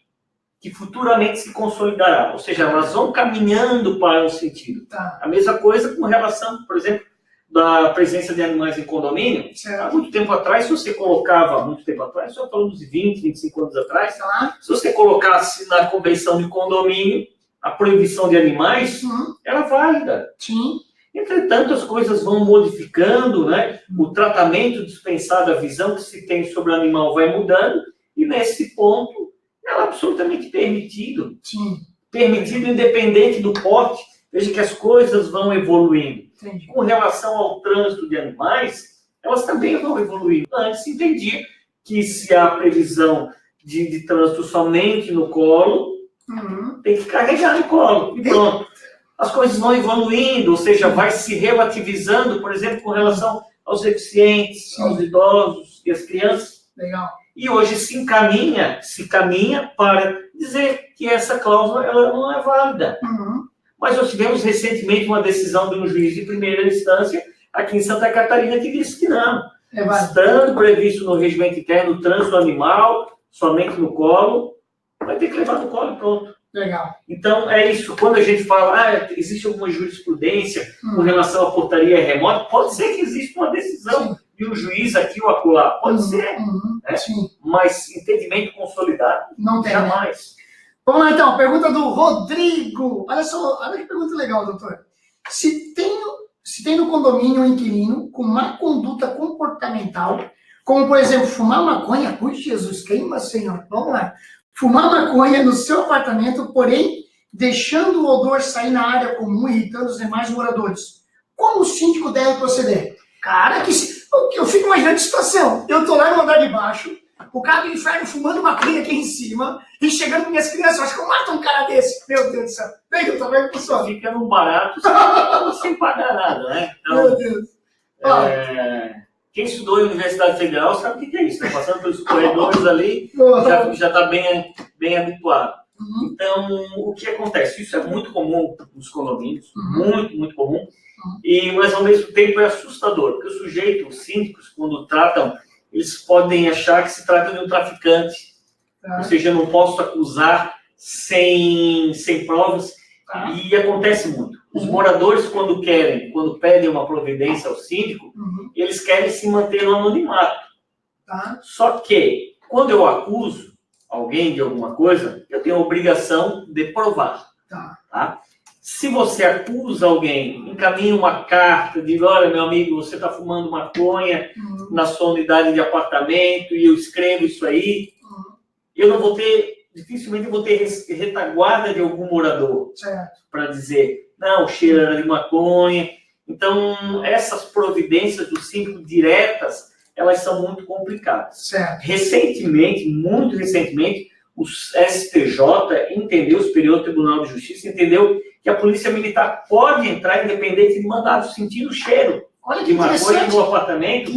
que futuramente se consolidará, ou seja, elas vão caminhando para um sentido. A mesma coisa com relação, por exemplo, da presença de animais em condomínio. Há muito tempo atrás, se você colocava, só falamos de 20, 25 anos atrás, se você colocasse na convenção de condomínio a proibição de animais, era válida. Entretanto, as coisas vão modificando, né? O tratamento dispensado, a visão que se tem sobre o animal vai mudando, e nesse ponto é absolutamente permitido. Permitido independente do porte. Veja que as coisas vão evoluindo. Com relação ao trânsito de animais, elas também vão evoluindo. Antes se entendia que se há previsão de trânsito somente no colo, tem que carregar no colo. E pronto. As coisas vão evoluindo, ou seja, vai se relativizando, por exemplo, com relação aos deficientes, aos idosos e às crianças. E hoje se caminha para dizer que essa cláusula ela não é válida. Mas nós tivemos recentemente uma decisão de um juiz de primeira instância aqui em Santa Catarina que disse que não. Estando previsto no regimento interno o trânsito animal, somente no colo, vai ter que levar no colo e pronto. Então, é isso. Quando a gente fala, existe alguma jurisprudência com relação à portaria remota, pode ser que exista uma decisão de um juiz aqui ou acolá. Pode ser. Né? Mas entendimento consolidado, não tem, jamais. Vamos lá, então. Pergunta do Rodrigo. Olha só, olha que pergunta legal, doutor. Se tem no condomínio um inquilino com má conduta comportamental, como, por exemplo, fumar maconha, por Jesus, queima, Senhor. Vamos lá. Fumar maconha no seu apartamento, porém, deixando o odor sair na área comum, irritando os demais moradores. Como o síndico deve proceder? Cara, eu fico imaginando a situação. Eu tô lá no andar de baixo, o cara do inferno fumando maconha aqui em cima, e chegando com minhas crianças, eu acho que eu mato um cara desse. Meu Deus do céu. Vem, doutor, vem com o senhor. Fica num barato sem pagar nada, né? Então, meu Deus. Quem estudou em Universidade Federal sabe o que é isso. Tá passando pelos corredores ali, já está bem habituado. Então, o que acontece? Isso é muito comum nos condomínios, muito comum. Mas, ao mesmo tempo, é assustador. Porque o sujeito, os síndicos, quando tratam, eles podem achar que se trata de um traficante. Ou seja, eu não posso acusar sem provas. E acontece muito. Os moradores, quando pedem uma providência ao síndico, eles querem se manter no anonimato. Só que, quando eu acuso alguém de alguma coisa, eu tenho a obrigação de provar. Se você acusa alguém, encaminha uma carta, diz, olha, meu amigo, você está fumando maconha na sua unidade de apartamento e eu escrevo isso aí, eu não vou ter, dificilmente eu vou ter retaguarda de algum morador para dizer, não, o cheiro era de maconha. Então, essas providências do síndico diretas, elas são muito complicadas. Recentemente, muito recentemente, o STJ entendeu, o Superior Tribunal de Justiça entendeu que a Polícia Militar pode entrar independente de mandado, sentindo o cheiro de maconha no apartamento,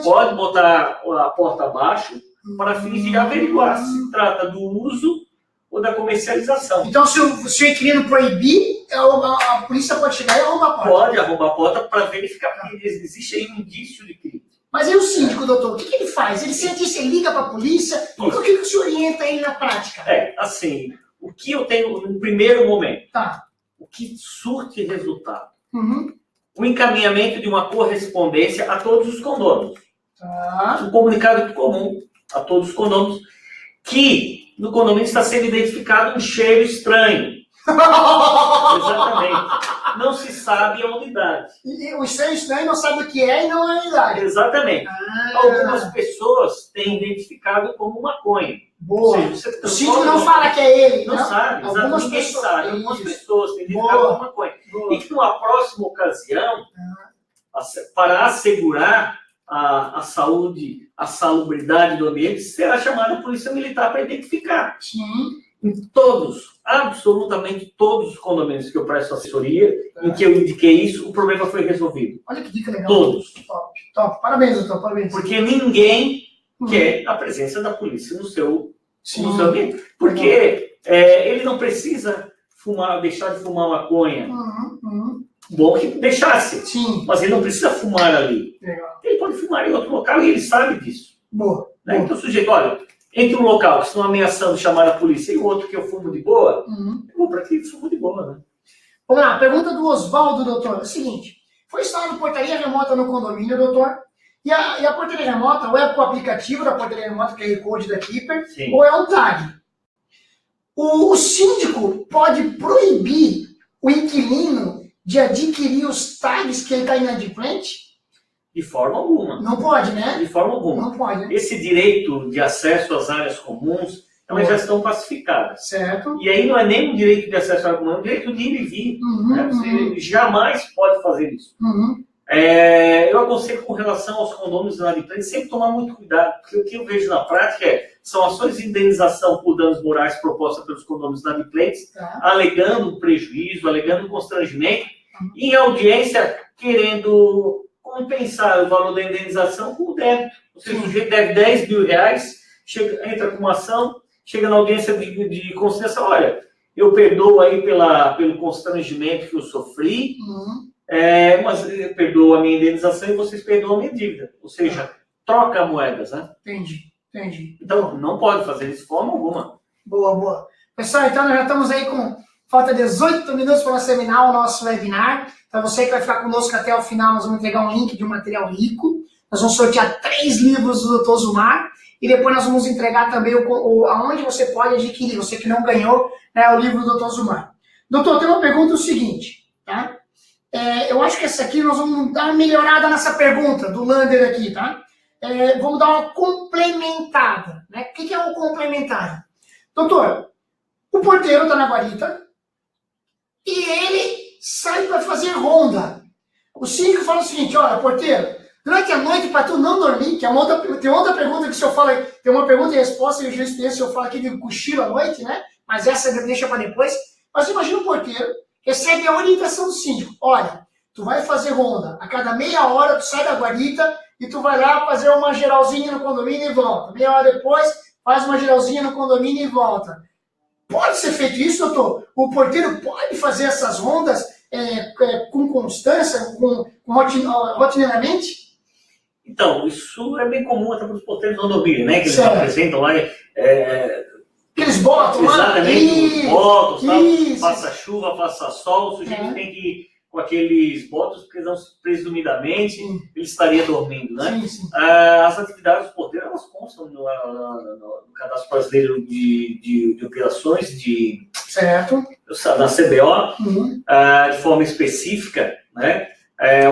pode botar a porta abaixo para fins de averiguar se trata do uso ou da comercialização. Então, se o inquilino proibir, a polícia pode chegar e arrombar a porta? Pode arrombar a porta para verificar, porque existe aí um indício de crime. Mas e o síndico, doutor, o que ele faz? Ele sente isso, ele liga para a polícia? O que o senhor orienta ele na prática? Assim, o que eu tenho no primeiro momento, o que surte resultado? O encaminhamento de uma correspondência a todos os condôminos. Um comunicado comum a todos os condôminos que no condomínio está sendo identificado um cheiro estranho. Exatamente. Não se sabe a unidade. E o estranho não sabe o que é e não é a unidade. Exatamente. Algumas pessoas têm identificado como maconha. Boa. Ou seja, o síndico não fala que é ele. Não sabe. Algumas ninguém pessoas, sabe. Algumas pessoas têm identificado como maconha. E que numa próxima ocasião, para assegurar a saúde, a salubridade do ambiente, será chamada a Polícia Militar para identificar. Em todos, absolutamente todos os condomínios que eu presto assessoria, em que eu indiquei isso, o problema foi resolvido. Olha que dica legal. Todos. Top. Parabéns, doutor. Parabéns. Porque ninguém quer a presença da polícia no seu ambiente. Porque ele não precisa deixar de fumar maconha. Bom que deixasse. Mas ele não precisa fumar ali. Ele pode fumar em outro local e ele sabe disso. Boa. Então o sujeito, olha, entre um local que estão ameaçando chamar a polícia e o outro que eu fumo de boa, eu vou para aqui e fumo de boa, né? Vamos lá, pergunta do Oswaldo, doutor. É o seguinte, foi instalada portaria remota no condomínio, doutor, e a portaria remota, ou é com o aplicativo da portaria remota, que é o code da Keeper, ou é um tag. O síndico pode proibir o inquilino de adquirir os tags que ele está inadimplente? De forma alguma. Não pode, né? De forma alguma. Não pode. Esse direito de acesso às áreas comuns, elas já estão pacificadas. Certo. E aí não é nem um direito de acesso à área comum, é um direito de ir e vir. Você jamais pode fazer isso. Eu aconselho com relação aos condôminos inadimplentes sempre tomar muito cuidado, porque o que eu vejo na prática são ações de indenização por danos morais propostas pelos condôminos inadimplentes, alegando prejuízo, alegando constrangimento, e em audiência querendo compensar o valor da indenização com o débito. Ou seja, o sujeito deve 10 mil reais, entra com uma ação, chega na audiência de conciliação, olha, eu perdoo aí pelo constrangimento que eu sofri, mas eu perdoo a minha indenização e vocês perdoam a minha dívida. Ou seja, troca moedas, né? Entendi. Então, não pode fazer isso de forma alguma. Boa. Pessoal, então nós já estamos aí com falta 18 minutos para nós terminar o nosso webinar. Para você que vai ficar conosco até o final, nós vamos entregar um link de um material rico. Nós vamos sortear 3 livros do Dr. Zumar. E depois nós vamos entregar também aonde você pode adquirir, você que não ganhou, né, o livro do Dr. Zumar. Doutor, tem uma pergunta o seguinte, tá? Eu acho que essa aqui nós vamos dar uma melhorada nessa pergunta do Lander aqui, tá? Vamos dar uma complementada, né? O que é uma complementada? Doutor, o porteiro está na guarita e ele sai para fazer ronda. O síndico fala o seguinte, olha, porteiro, durante a noite, para tu não dormir, que tem outra pergunta que o senhor fala, tem uma pergunta e resposta, e o jurisprudência o senhor fala aqui de cochilo à noite, né? Mas essa deixa para depois. Mas imagina o porteiro, recebe a orientação do síndico. Olha, tu vai fazer ronda. A cada meia hora tu sai da guarita e tu vai lá fazer uma geralzinha no condomínio e volta. Meia hora depois, faz uma geralzinha no condomínio e volta. Pode ser feito isso, doutor? O porteiro pode fazer essas rondas com constância, rotineiramente? Então, isso é bem comum até para os porteiros não dormirem, né? Que eles apresentam lá. Que eles botam lá? Exatamente, botam, faça chuva, faça sol, o sujeito tem que, com aqueles botos, porque não, presumidamente ele estaria dormindo, né? Sim, sim. As atividades do porteiro, elas constam no Cadastro Brasileiro de Operações Certo. da CBO, Uhum. de forma específica, né?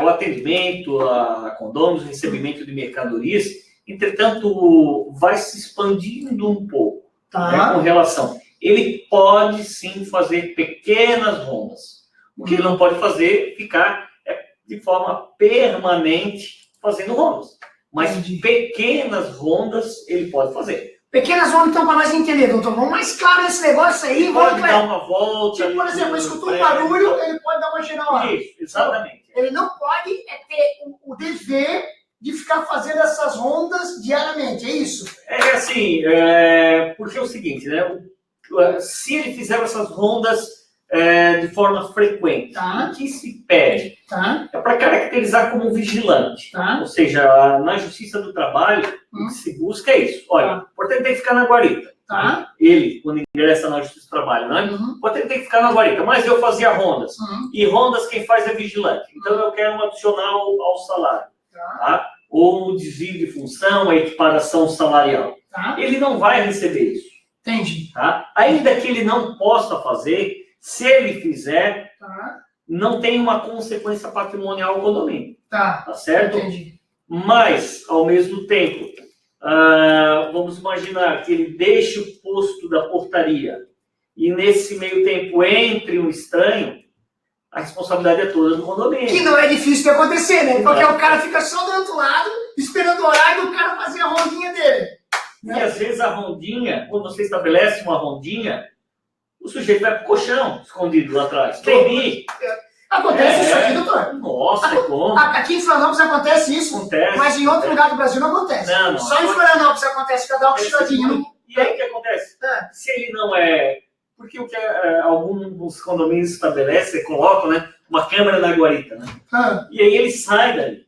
O atendimento a condôminos, o recebimento de mercadorias, entretanto, vai se expandindo um pouco, né, com relação. Ele pode sim fazer pequenas rondas. O que ele não pode fazer é ficar de forma permanente fazendo rondas. Mas pequenas rondas ele pode fazer. Pequenas rondas, então, para nós entender, doutor. Vamos mais claro esse negócio aí. Pode dar uma volta. Tipo, por exemplo, escutou um barulho, ele pode dar uma geral lá. Isso, exatamente. Ele não pode ter o dever de ficar fazendo essas rondas diariamente, é isso? Assim, porque é o seguinte, né? Se ele fizer essas rondas de forma frequente, o que se pede é para caracterizar como vigilante. Ou seja, na Justiça do Trabalho, o que se busca é isso. Olha, o porteiro tem que ficar na guarita. Ele, quando ingressa na Justiça do Trabalho, né? O porteiro tem que ficar na guarita, mas eu fazia rondas. E rondas quem faz é vigilante. Então eu quero um adicional ao salário. Ou um desvio de função, a equiparação salarial. Ele não vai receber isso. Entendi. Ainda que ele não possa fazer, se ele fizer, não tem uma consequência patrimonial ao condomínio. Tá certo? Entendi. Mas, ao mesmo tempo, vamos imaginar que ele deixe o posto da portaria e nesse meio tempo entre um estranho, a responsabilidade é toda do condomínio. Que não é difícil de acontecer, né? Porque o cara fica só do outro lado, esperando o horário do cara fazer a rondinha dele. E às vezes a rondinha, quando você estabelece uma rondinha, o sujeito vai pro colchão, escondido lá atrás. Tem. Acontece isso aqui, doutor? Nossa, como? Aqui em Florianópolis acontece isso, mas em outro lugar do Brasil não acontece. Não, só em Florianópolis acontece, cada um cochiladinho. E aí o que acontece? Se ele não é... Porque o que alguns condomínios estabelecem, colocam, né, uma câmera na guarita, né? E aí ele sai dali.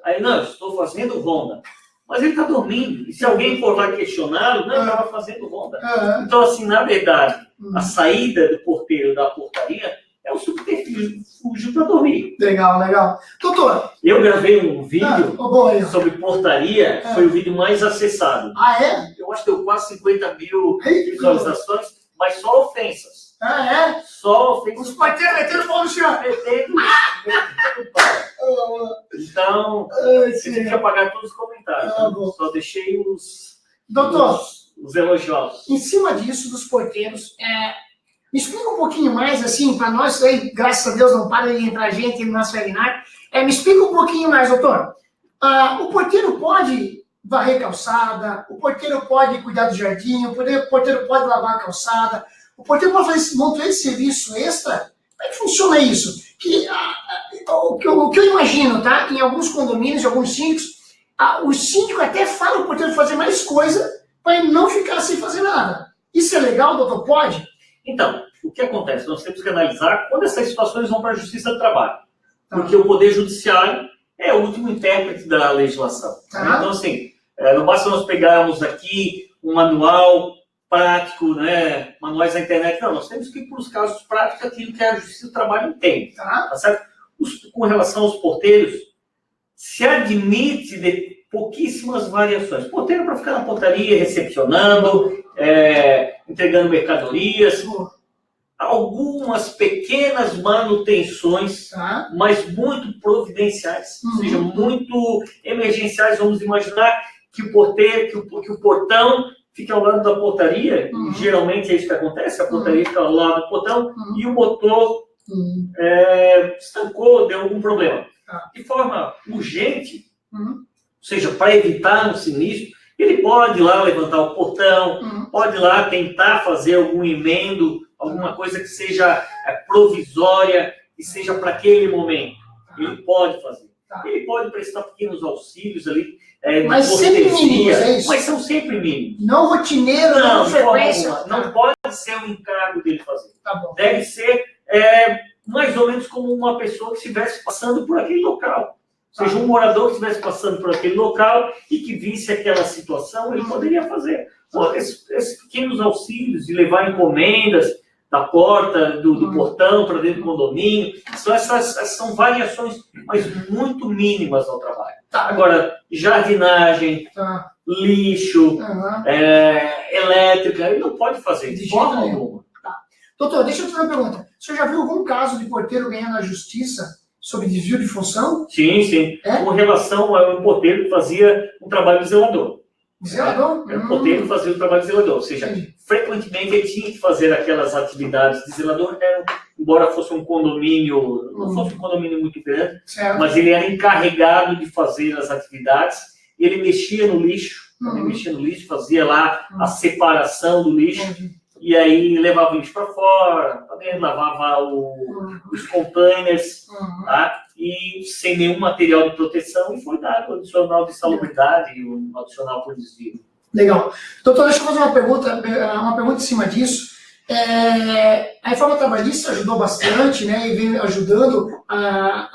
Aí, não, eu estou fazendo ronda. Mas ele está dormindo. E se alguém for lá questioná-lo, não, eu estava fazendo ronda. Então, assim, na verdade, a saída do porteiro da portaria é um subterfúgio para dormir. Legal, legal. Doutor, eu gravei um vídeo sobre portaria, foi o vídeo mais acessado. É? Eu acho que deu quase 50 mil visualizações, mas só ofensas. Só ofensas. Os porteiros metendo pau no chão. Então, eu tive que apagar todos os comentários. Só deixei os elogiosos. Em cima disso, dos porteiros, me explica um pouquinho mais, assim, para nós, aí, graças a Deus, não para de entrar gente no nosso webinar. Me explica um pouquinho mais, doutor. O porteiro pode varrer calçada, o porteiro pode cuidar do jardim, o porteiro pode lavar a calçada, o porteiro pode fazer um monte de serviço extra. Como é que funciona isso? O que eu imagino, tá? Em alguns condomínios, em alguns síndicos, o síndico até fala o porteiro fazer mais coisa para ele não ficar sem fazer nada. Isso é legal, doutor? Pode? Então, o que acontece? Nós temos que analisar quando essas situações vão para a Justiça do Trabalho. Porque o Poder Judiciário é o último intérprete da legislação. Então, assim, não basta nós pegarmos aqui um manual prático, né, manuais na internet. Não, nós temos que ir para os casos práticos, aquilo que a Justiça do Trabalho entende. Tá certo? Com relação aos porteiros, se admite de pouquíssimas variações. Porteiro para ficar na portaria, recepcionando, entregando mercadorias, algumas pequenas manutenções, mas muito providenciais, ou seja, muito emergenciais. Vamos imaginar que o porteiro, que o portão fica ao lado da portaria, e geralmente é isso que acontece, a portaria fica ao lado do portão e o motor estancou, deu algum problema. De forma urgente, ou seja, para evitar um sinistro, ele pode ir lá levantar o portão, pode ir lá tentar fazer algum emendo, alguma coisa que seja provisória, que seja para aquele momento. Ele pode fazer. Ele pode prestar pequenos auxílios ali, mas sempre mínimos, mas são sempre mínimos. Não rotineiro, não frequência. Não pode ser um encargo dele fazer. Tá bom. Deve ser mais ou menos como uma pessoa que estivesse passando por aquele local. Ou seja, um morador que estivesse passando por aquele local e que visse aquela situação, ele poderia fazer. Esses pequenos auxílios de levar encomendas, da porta, do portão para dentro do condomínio. São variações, mas muito mínimas ao trabalho. Tá. Agora, jardinagem, Tá. lixo, elétrica, ele não pode fazer de forma alguma. Doutor, deixa eu te fazer uma pergunta. O senhor já viu algum caso de porteiro ganhando na justiça sobre desvio de função? Sim, sim. É? Com relação a um porteiro que fazia um trabalho de zelador. Zelador? Era um porteiro que fazia o trabalho de zelador. Ou seja, Entendi. frequentemente ele tinha que fazer aquelas atividades de zelador, embora fosse um condomínio, não fosse um condomínio muito grande, Certo. mas ele era encarregado de fazer as atividades, e ele mexia no lixo, fazia lá a separação do lixo, e aí levava o lixo para fora, lavava os containers, tá? E sem nenhum material de proteção, e foi dado o adicional de salubridade e o adicional por desvio. Legal. Doutor, deixa eu fazer uma pergunta em cima disso. A reforma trabalhista ajudou bastante, né, e vem ajudando,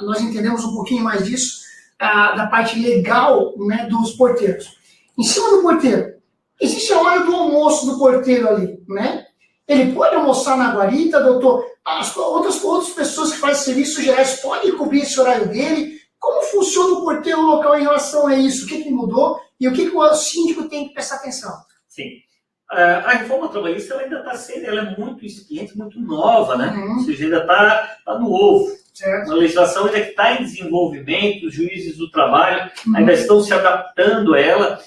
nós entendemos um pouquinho mais disso, da parte legal, né, dos porteiros. Em cima do porteiro, existe a hora do almoço do porteiro ali, né? Ele pode almoçar na guarita, doutor? As outras pessoas que fazem serviços gerais podem cobrir esse horário dele? Como funciona o porteiro local em relação a isso? O que mudou? E o que o síndico tem que prestar atenção? Sim. A reforma trabalhista ela ainda está sendo, ela é muito incipiente, muito nova, né? Ou seja, ainda está no ovo. Certo. A legislação ainda está em desenvolvimento, os juízes do trabalho ainda estão se adaptando a ela.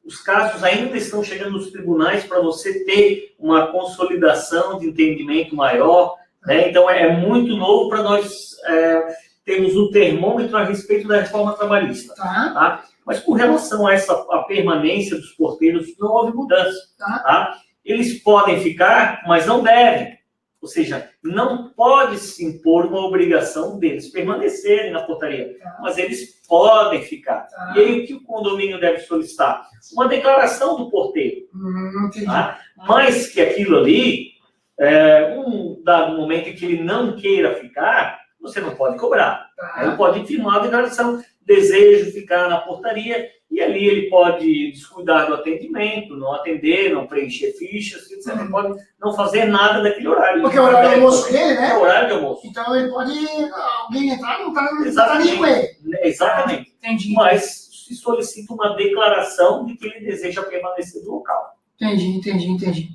Os casos ainda estão chegando nos tribunais para você ter uma consolidação de entendimento maior, né? Então é muito novo para nós termos um termômetro a respeito da reforma trabalhista. Tá? Mas com relação a a permanência dos porteiros, não houve mudança. Tá? Eles podem ficar, mas não devem. Ou seja, não pode se impor uma obrigação deles permanecerem na portaria, mas eles podem ficar. E aí o que o condomínio deve solicitar? Uma declaração do porteiro. Tá? Mas que aquilo ali, um dado momento em que ele não queira ficar, você não pode cobrar. Ele pode firmar a declaração, desejo ficar na portaria, e ali ele pode descuidar do atendimento, não atender, não preencher fichas, etc. Ele pode não fazer nada naquele horário. Porque é o horário de almoço dele, né? É o horário de almoço. Então ele pode, alguém entrar e não tá nem com ele. Exatamente. Entendi. Mas se solicita uma declaração de que ele deseja permanecer no local. Entendi.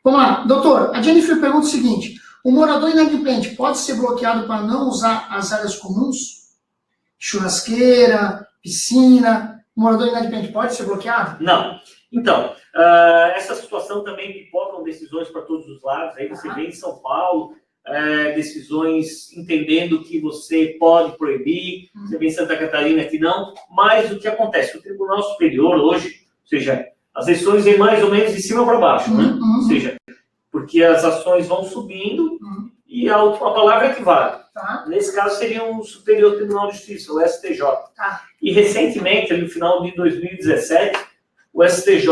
Vamos lá. Doutor, a Jennifer pergunta o seguinte: o morador inadimplente pode ser bloqueado para não usar as áreas comuns? Churrasqueira, piscina. O morador inadimplente pode ser bloqueado? Não. Então, essa situação também pipocam decisões para todos os lados. Aí você vê em São Paulo, decisões entendendo que você pode proibir, você vê em Santa Catarina que não. Mas o que acontece? O Tribunal Superior hoje, ou seja, as decisões vêm mais ou menos de cima para baixo, né? Ou seja, porque as ações vão subindo e a última palavra é que vale. Nesse caso seria o Superior Tribunal de Justiça, o STJ. E recentemente, ali no final de 2017, o STJ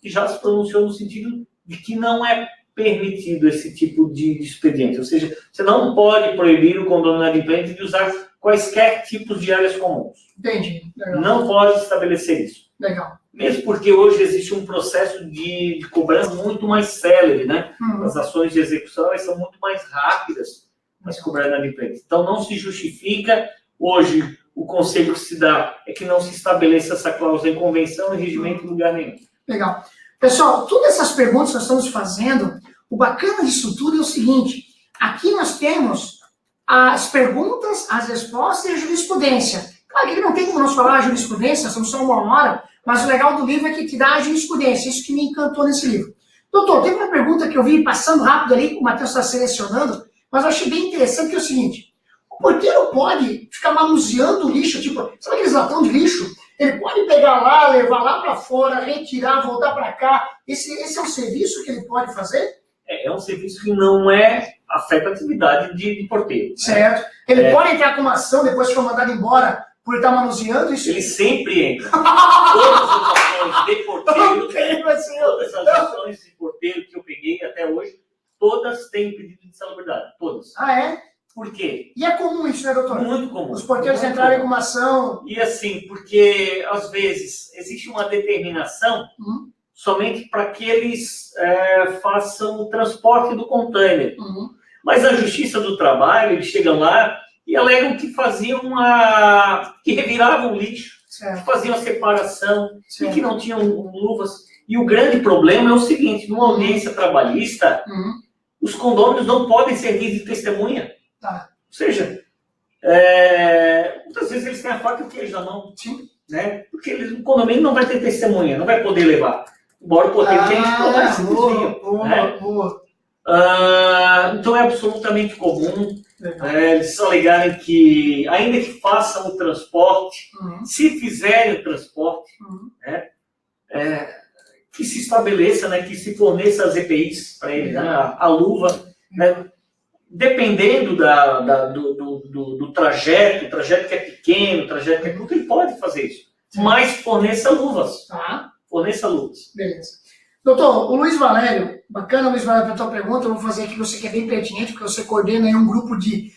já se pronunciou no sentido de que não é permitido esse tipo de expediente. Ou seja, você não pode proibir o condomínio inadimplente de usar quaisquer tipos de áreas comuns. Entendi. Legal. Não pode estabelecer isso. Legal. Mesmo porque hoje existe um processo de cobrança muito mais célere, né? As ações de execução elas são muito mais rápidas para se cobrar inadimplente. Então não se justifica hoje o conselho que se dá é que não se estabeleça essa cláusula em convenção e regimento em lugar nenhum. Legal. Pessoal, todas essas perguntas que nós estamos fazendo, o bacana disso tudo é o seguinte: aqui nós temos as perguntas, as respostas e a jurisprudência. Claro que não tem como nós falar a jurisprudência, são só 1 hora, mas o legal do livro é que te dá a jurisprudência, isso que me encantou nesse livro. Doutor, teve uma pergunta que eu vi passando rápido ali, que o Matheus está selecionando, mas eu achei bem interessante, que é o seguinte: o porteiro pode ficar manuseando o lixo, tipo, sabe aqueles latão de lixo? Ele pode pegar lá, levar lá para fora, retirar, voltar para cá. Esse é um serviço que ele pode fazer? É um serviço que não afeta a atividade de porteiro. Certo. Ele pode entrar com uma ação depois que for mandado embora por estar manuseando isso? Ele sempre entra. Todas as ações de porteiro, todas as ações de porteiro que eu peguei até hoje, todas têm pedido de salubridade. Todas. Por quê? E é comum isso, né, doutor? Muito comum. Os porteiros entrarem com uma ação. E assim, porque às vezes existe uma determinação somente para que eles façam o transporte do container. Uhum. Mas a Justiça do Trabalho, eles chegam lá e alegam que faziam que reviravam lixo, que Certo. faziam a separação e Certo. que não tinham luvas. E o grande problema é o seguinte, numa audiência trabalhista, Uhum. os condôminos não podem servir de testemunha. Tá. Ou seja, muitas vezes eles têm a faca e o queijo na mão. Sim. Né? Porque o condomínio não vai ter testemunha, não vai poder levar. Embora o poder tem que provar esse desvio. Boa, Né? boa. Então é absolutamente comum Legal. eles alegarem que, ainda que façam o transporte, Uhum. se fizerem o transporte, Uhum. que se estabeleça, né, que se forneça as EPIs para ele, né, a luva, né, dependendo do trajeto, o trajeto que é pequeno, o trajeto que é curto, ele pode fazer isso. Sim. Mas forneça luvas. Tá. Forneça luvas. Beleza. Doutor, o Luiz Valério, bacana, Luiz Valério, para a tua pergunta, eu vou fazer aqui você que é bem pertinente, porque você coordena aí um grupo de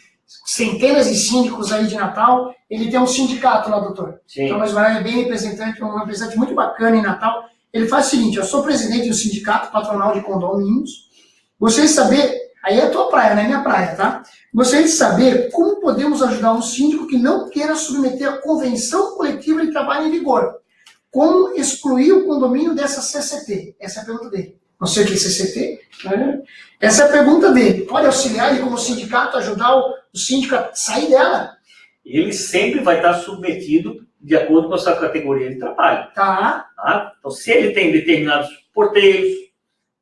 centenas de síndicos aí de Natal. Ele tem um sindicato lá, doutor. Sim. Então, o Luiz Valério é bem representante, um representante muito bacana em Natal. Ele faz o seguinte, eu sou presidente do Sindicato Patronal de Condomínios. Gostaria de saber, aí é a tua praia, não é minha praia, tá? Gostaria de saber como podemos ajudar um síndico que não queira submeter a Convenção Coletiva de Trabalho em vigor. Como excluir o condomínio dessa CCT? Essa é a pergunta dele. Não sei o que é CCT. Né? Essa é a pergunta dele. Pode auxiliar ele como sindicato, ajudar o síndico a sair dela? Ele sempre vai estar submetido de acordo com a sua categoria de trabalho. Tá. Tá? Então, se ele tem determinados porteiros,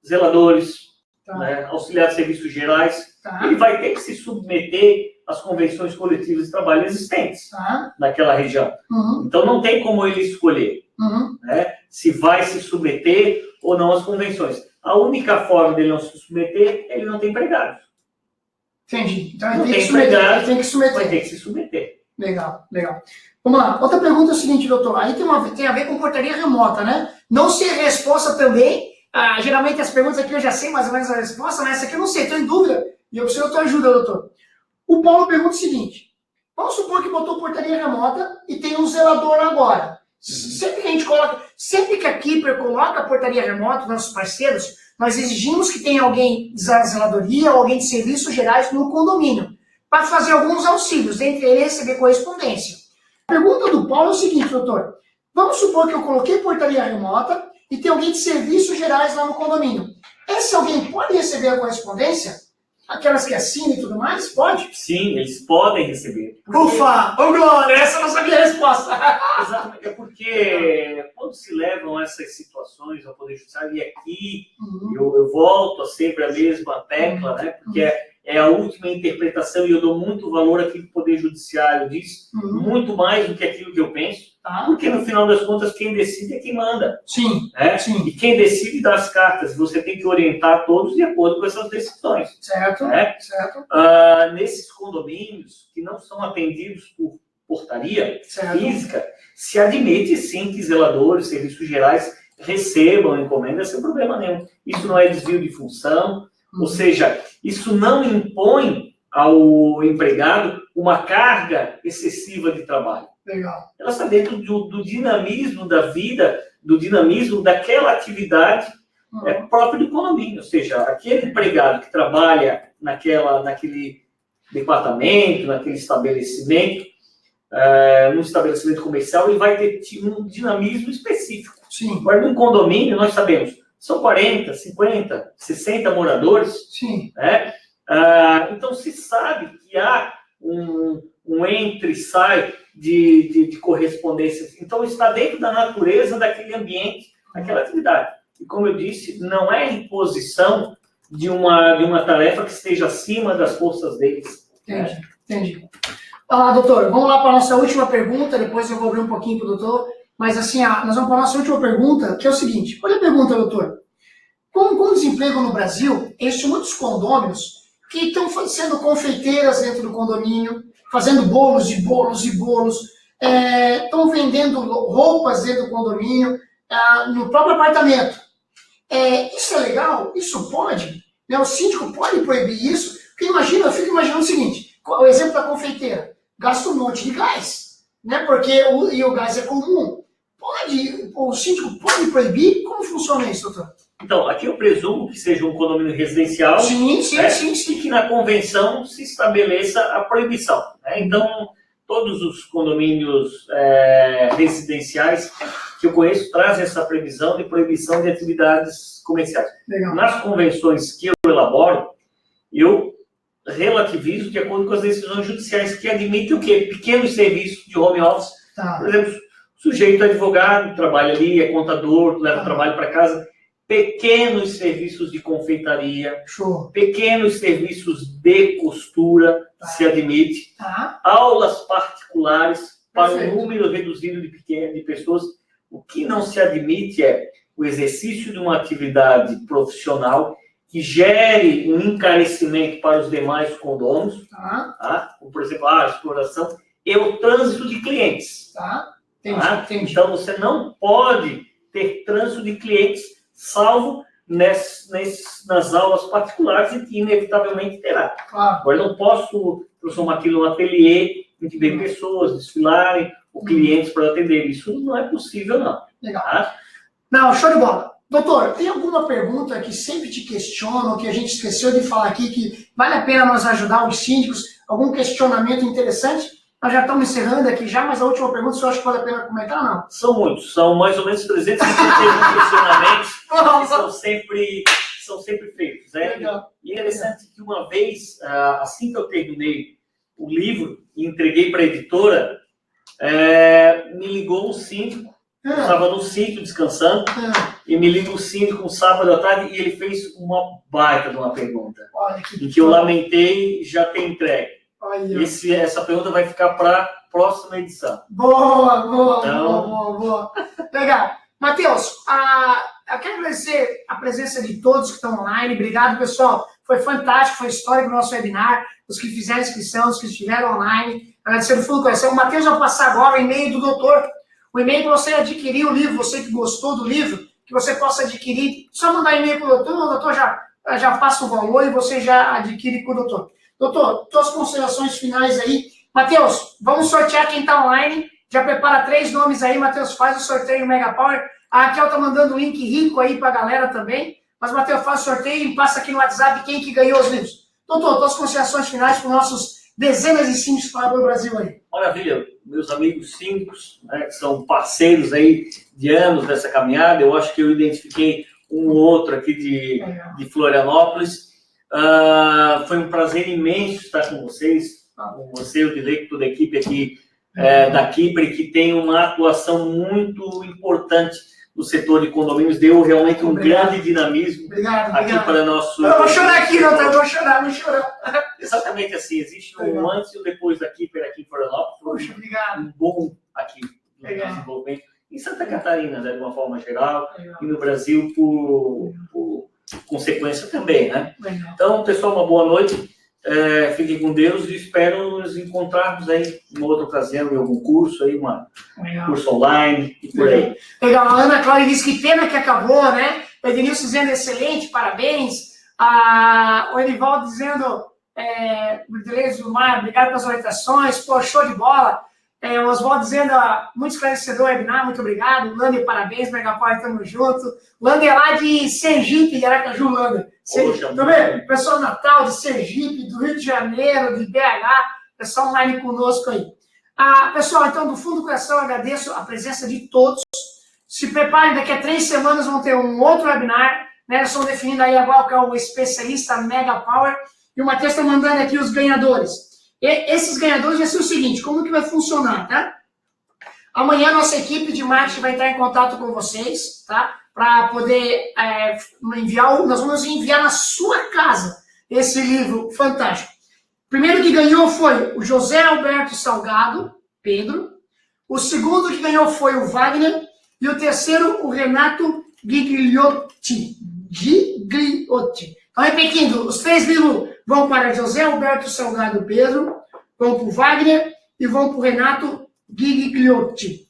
zeladores, Tá. né, auxiliar de serviços gerais, Tá. ele vai ter que se submeter às convenções coletivas de trabalho existentes Tá. naquela região. Uhum. Então, não tem como ele escolher, Uhum. né, se vai se submeter ou não às convenções. A única forma dele não se submeter é ele não ter empregado. Entendi. Então Não ele tem que tem submeter. empregado, Ele tem que submeter. Vai ter que se submeter. Legal, legal. Vamos lá. Outra pergunta é o seguinte, doutor. Aí tem a ver com portaria remota, né? Não sei a resposta também. Geralmente as perguntas aqui eu já sei mais ou menos a resposta, mas essa aqui eu não sei, estou em dúvida. E eu preciso da tua ajuda, doutor. O Paulo pergunta o seguinte. Vamos supor que botou portaria remota e tem um zelador agora. Sempre que a gente coloca, sempre que a Keeper coloca a portaria remota, nossos parceiros, nós exigimos que tenha alguém da zeladoria ou alguém de serviços gerais no condomínio, para fazer alguns auxílios, dentre eles receber correspondência. A pergunta do Paulo é o seguinte, doutor. Vamos supor que eu coloquei portaria remota e tem alguém de serviços gerais lá no condomínio. Esse alguém pode receber a correspondência? Aquelas que assinam e tudo mais? Pode? Sim, eles podem receber. Ufa! Ô, Glória! Essa eu não sabia a resposta. Exatamente. É porque quando se levam essas situações ao Poder Judiciário, e aqui eu volto a sempre a mesma tecla, né? Porque é a última interpretação e eu dou muito valor àquilo que o Poder Judiciário diz, muito mais do que aquilo que eu penso, Tá. porque no final das contas quem decide é quem manda. Sim, Né? sim. E quem decide dá as cartas, você tem que orientar todos de acordo com essas decisões. Certo, Né? certo, Nesses condomínios que não são atendidos por portaria certo. física, se admite sim que zeladores, serviços gerais recebam encomenda sem problema nenhum. Isso não é desvio de função, ou seja, isso não impõe ao empregado uma carga excessiva de trabalho. Legal. Ela está dentro do dinamismo da vida, do dinamismo daquela atividade própria do condomínio. Ou seja, aquele empregado que trabalha naquele departamento, naquele estabelecimento, num estabelecimento comercial, ele vai ter um dinamismo específico. Sim, Agora, num condomínio, nós sabemos, são 40, 50, 60 moradores, sim. né? Então, se sabe que há um entra e sai de correspondências. Então, está dentro da natureza daquele ambiente, daquela atividade. E, como eu disse, não é imposição de uma tarefa que esteja acima das forças deles. Entendi, entendi. Doutor, vamos lá para a nossa última pergunta, depois eu vou abrir um pouquinho para o doutor. Mas, assim, nós vamos para a nossa última pergunta, que é o seguinte. Olha a pergunta, doutor. Com o desemprego no Brasil, existem muitos condôminos que estão sendo confeiteiras dentro do condomínio, fazendo bolos e bolos e bolos, estão vendendo roupas dentro do condomínio, no próprio apartamento. Isso é legal? Isso pode? Né? O síndico pode proibir isso? Porque eu fico imaginando o seguinte, o exemplo da confeiteira, gasta um monte de gás, né? Porque o gás é comum. o síndico pode proibir? Como funciona isso, doutor? Então, aqui eu presumo que seja um condomínio residencial. Sim. E que na convenção se estabeleça a proibição. Né? Então, todos os condomínios residenciais que eu conheço trazem essa previsão de proibição de atividades comerciais. Legal. Nas convenções que eu elaboro, eu relativizo de acordo com as decisões judiciais que admitem o quê? Pequenos serviços de home office. Tá. Por exemplo, o sujeito é advogado, trabalha ali, é contador, leva trabalho para casa. Pequenos serviços de confeitaria, Show. pequenos serviços de costura, se admite, aulas particulares para um número reduzido de pessoas. O que não se admite é o exercício de uma atividade profissional que gere um encarecimento para os demais condôminos, como, por exemplo, a exploração e o trânsito de clientes. Entendi. Então, você não pode ter trânsito de clientes salvo nas aulas particulares e que inevitavelmente terá. Claro. Agora, eu não posso transformar aquilo num ateliê em que vem pessoas desfilarem ou clientes para atender. Isso não é possível, não. Legal. Tá? Não, show de bola. Doutor, tem alguma pergunta que sempre te questionam, que a gente esqueceu de falar aqui, que vale a pena nós ajudar os síndicos? Algum questionamento interessante? Nós já estamos encerrando aqui já, mas a última pergunta, você acha que vale a pena comentar ou não? São muitos, são mais ou menos 351 questionamentos que são sempre feitos. Né? Legal. E é interessante que uma vez, assim que eu terminei o livro e entreguei para a editora, me ligou um síndico, eu estava no sítio descansando, e me liga um síndico um sábado à tarde e ele fez uma baita de uma pergunta, em que eu lamentei já ter entregue. Essa pergunta vai ficar para a próxima edição. Boa. Legal. Matheus, eu quero agradecer a presença de todos que estão online. Obrigado, pessoal. Foi fantástico, foi histórico o nosso webinar. Os que fizeram inscrição, os que estiveram online. Agradecer do fundo do coração. O Matheus vai passar agora o e-mail do doutor. O e-mail para você adquirir o livro, você que gostou do livro, que você possa adquirir. Só mandar e-mail para o doutor já passa o valor e você já adquire com o doutor. Doutor, suas considerações finais aí. Matheus, vamos sortear quem está online. Já prepara 3 nomes aí, Matheus, faz o sorteio Mega Power. A Raquel tá mandando um link rico aí para a galera também. Mas, Matheus, faz o sorteio e passa aqui no WhatsApp quem que ganhou os livros. Doutor, suas considerações finais para os nossos dezenas de síndicos pelo Brasil aí. Maravilha, meus amigos síndicos, né, que são parceiros aí de anos dessa caminhada. Eu acho que eu identifiquei um ou outro aqui de Florianópolis. Foi um prazer imenso estar com vocês, com você, o Dilei, toda a equipe aqui da Kipre, que tem uma atuação muito importante no setor de condomínios, deu realmente um grande dinamismo aqui para nosso... Eu vou chorar aqui, doutor, eu vou chorar. Exatamente assim, existe um antes e um depois da Kipre aqui em Florianópolis. Poxa, obrigado. Um bom aqui no desenvolvimento. Em Santa Catarina, né, de uma forma geral, e no Brasil por consequência também, né? Então, pessoal, uma boa noite. Fiquem com Deus e espero nos encontrarmos aí em outra ocasião, em algum curso aí, curso online e por aí. Legal, a Ana Cláudia disse que pena que acabou, né? O Edenilson dizendo excelente, parabéns. O Edivaldo dizendo, beleza, Mar, obrigado pelas orientações, pô, show de bola. O Oswaldo dizendo, muito esclarecedor webinar, muito obrigado. Lande, parabéns, Megapower, tamo junto. Lande é lá de Sergipe, de Aracaju, Lande. Tá vendo? Pessoal Natal, de Sergipe, do Rio de Janeiro, de BH, pessoal online conosco aí. Pessoal, então, do fundo do coração, eu agradeço a presença de todos. Se preparem, daqui a 3 semanas vão ter um outro webinar, né? Nós estamos definindo aí agora que é o especialista Megapower. E o Matheus está mandando aqui os ganhadores. Esses ganhadores vai ser o seguinte, como que vai funcionar, tá? Amanhã nossa equipe de marketing vai entrar em contato com vocês, tá? Para poder nós vamos enviar na sua casa esse livro fantástico. O primeiro que ganhou foi o José Alberto Salgado, Pedro. O segundo que ganhou foi o Wagner. E o terceiro, o Renato Gigliotti. Então, repetindo, os 3 livros vão para José Alberto Salgado Pedro, vão para o Wagner e vão para o Renato Gigliotti.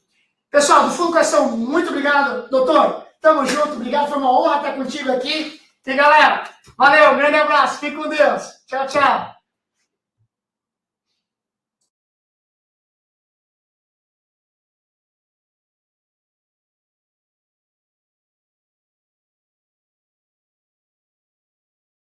Pessoal, do fundo do coração, muito obrigado. Doutor, tamo junto, obrigado, foi uma honra estar contigo aqui. E galera, valeu, um grande abraço, fique com Deus. Tchau, tchau.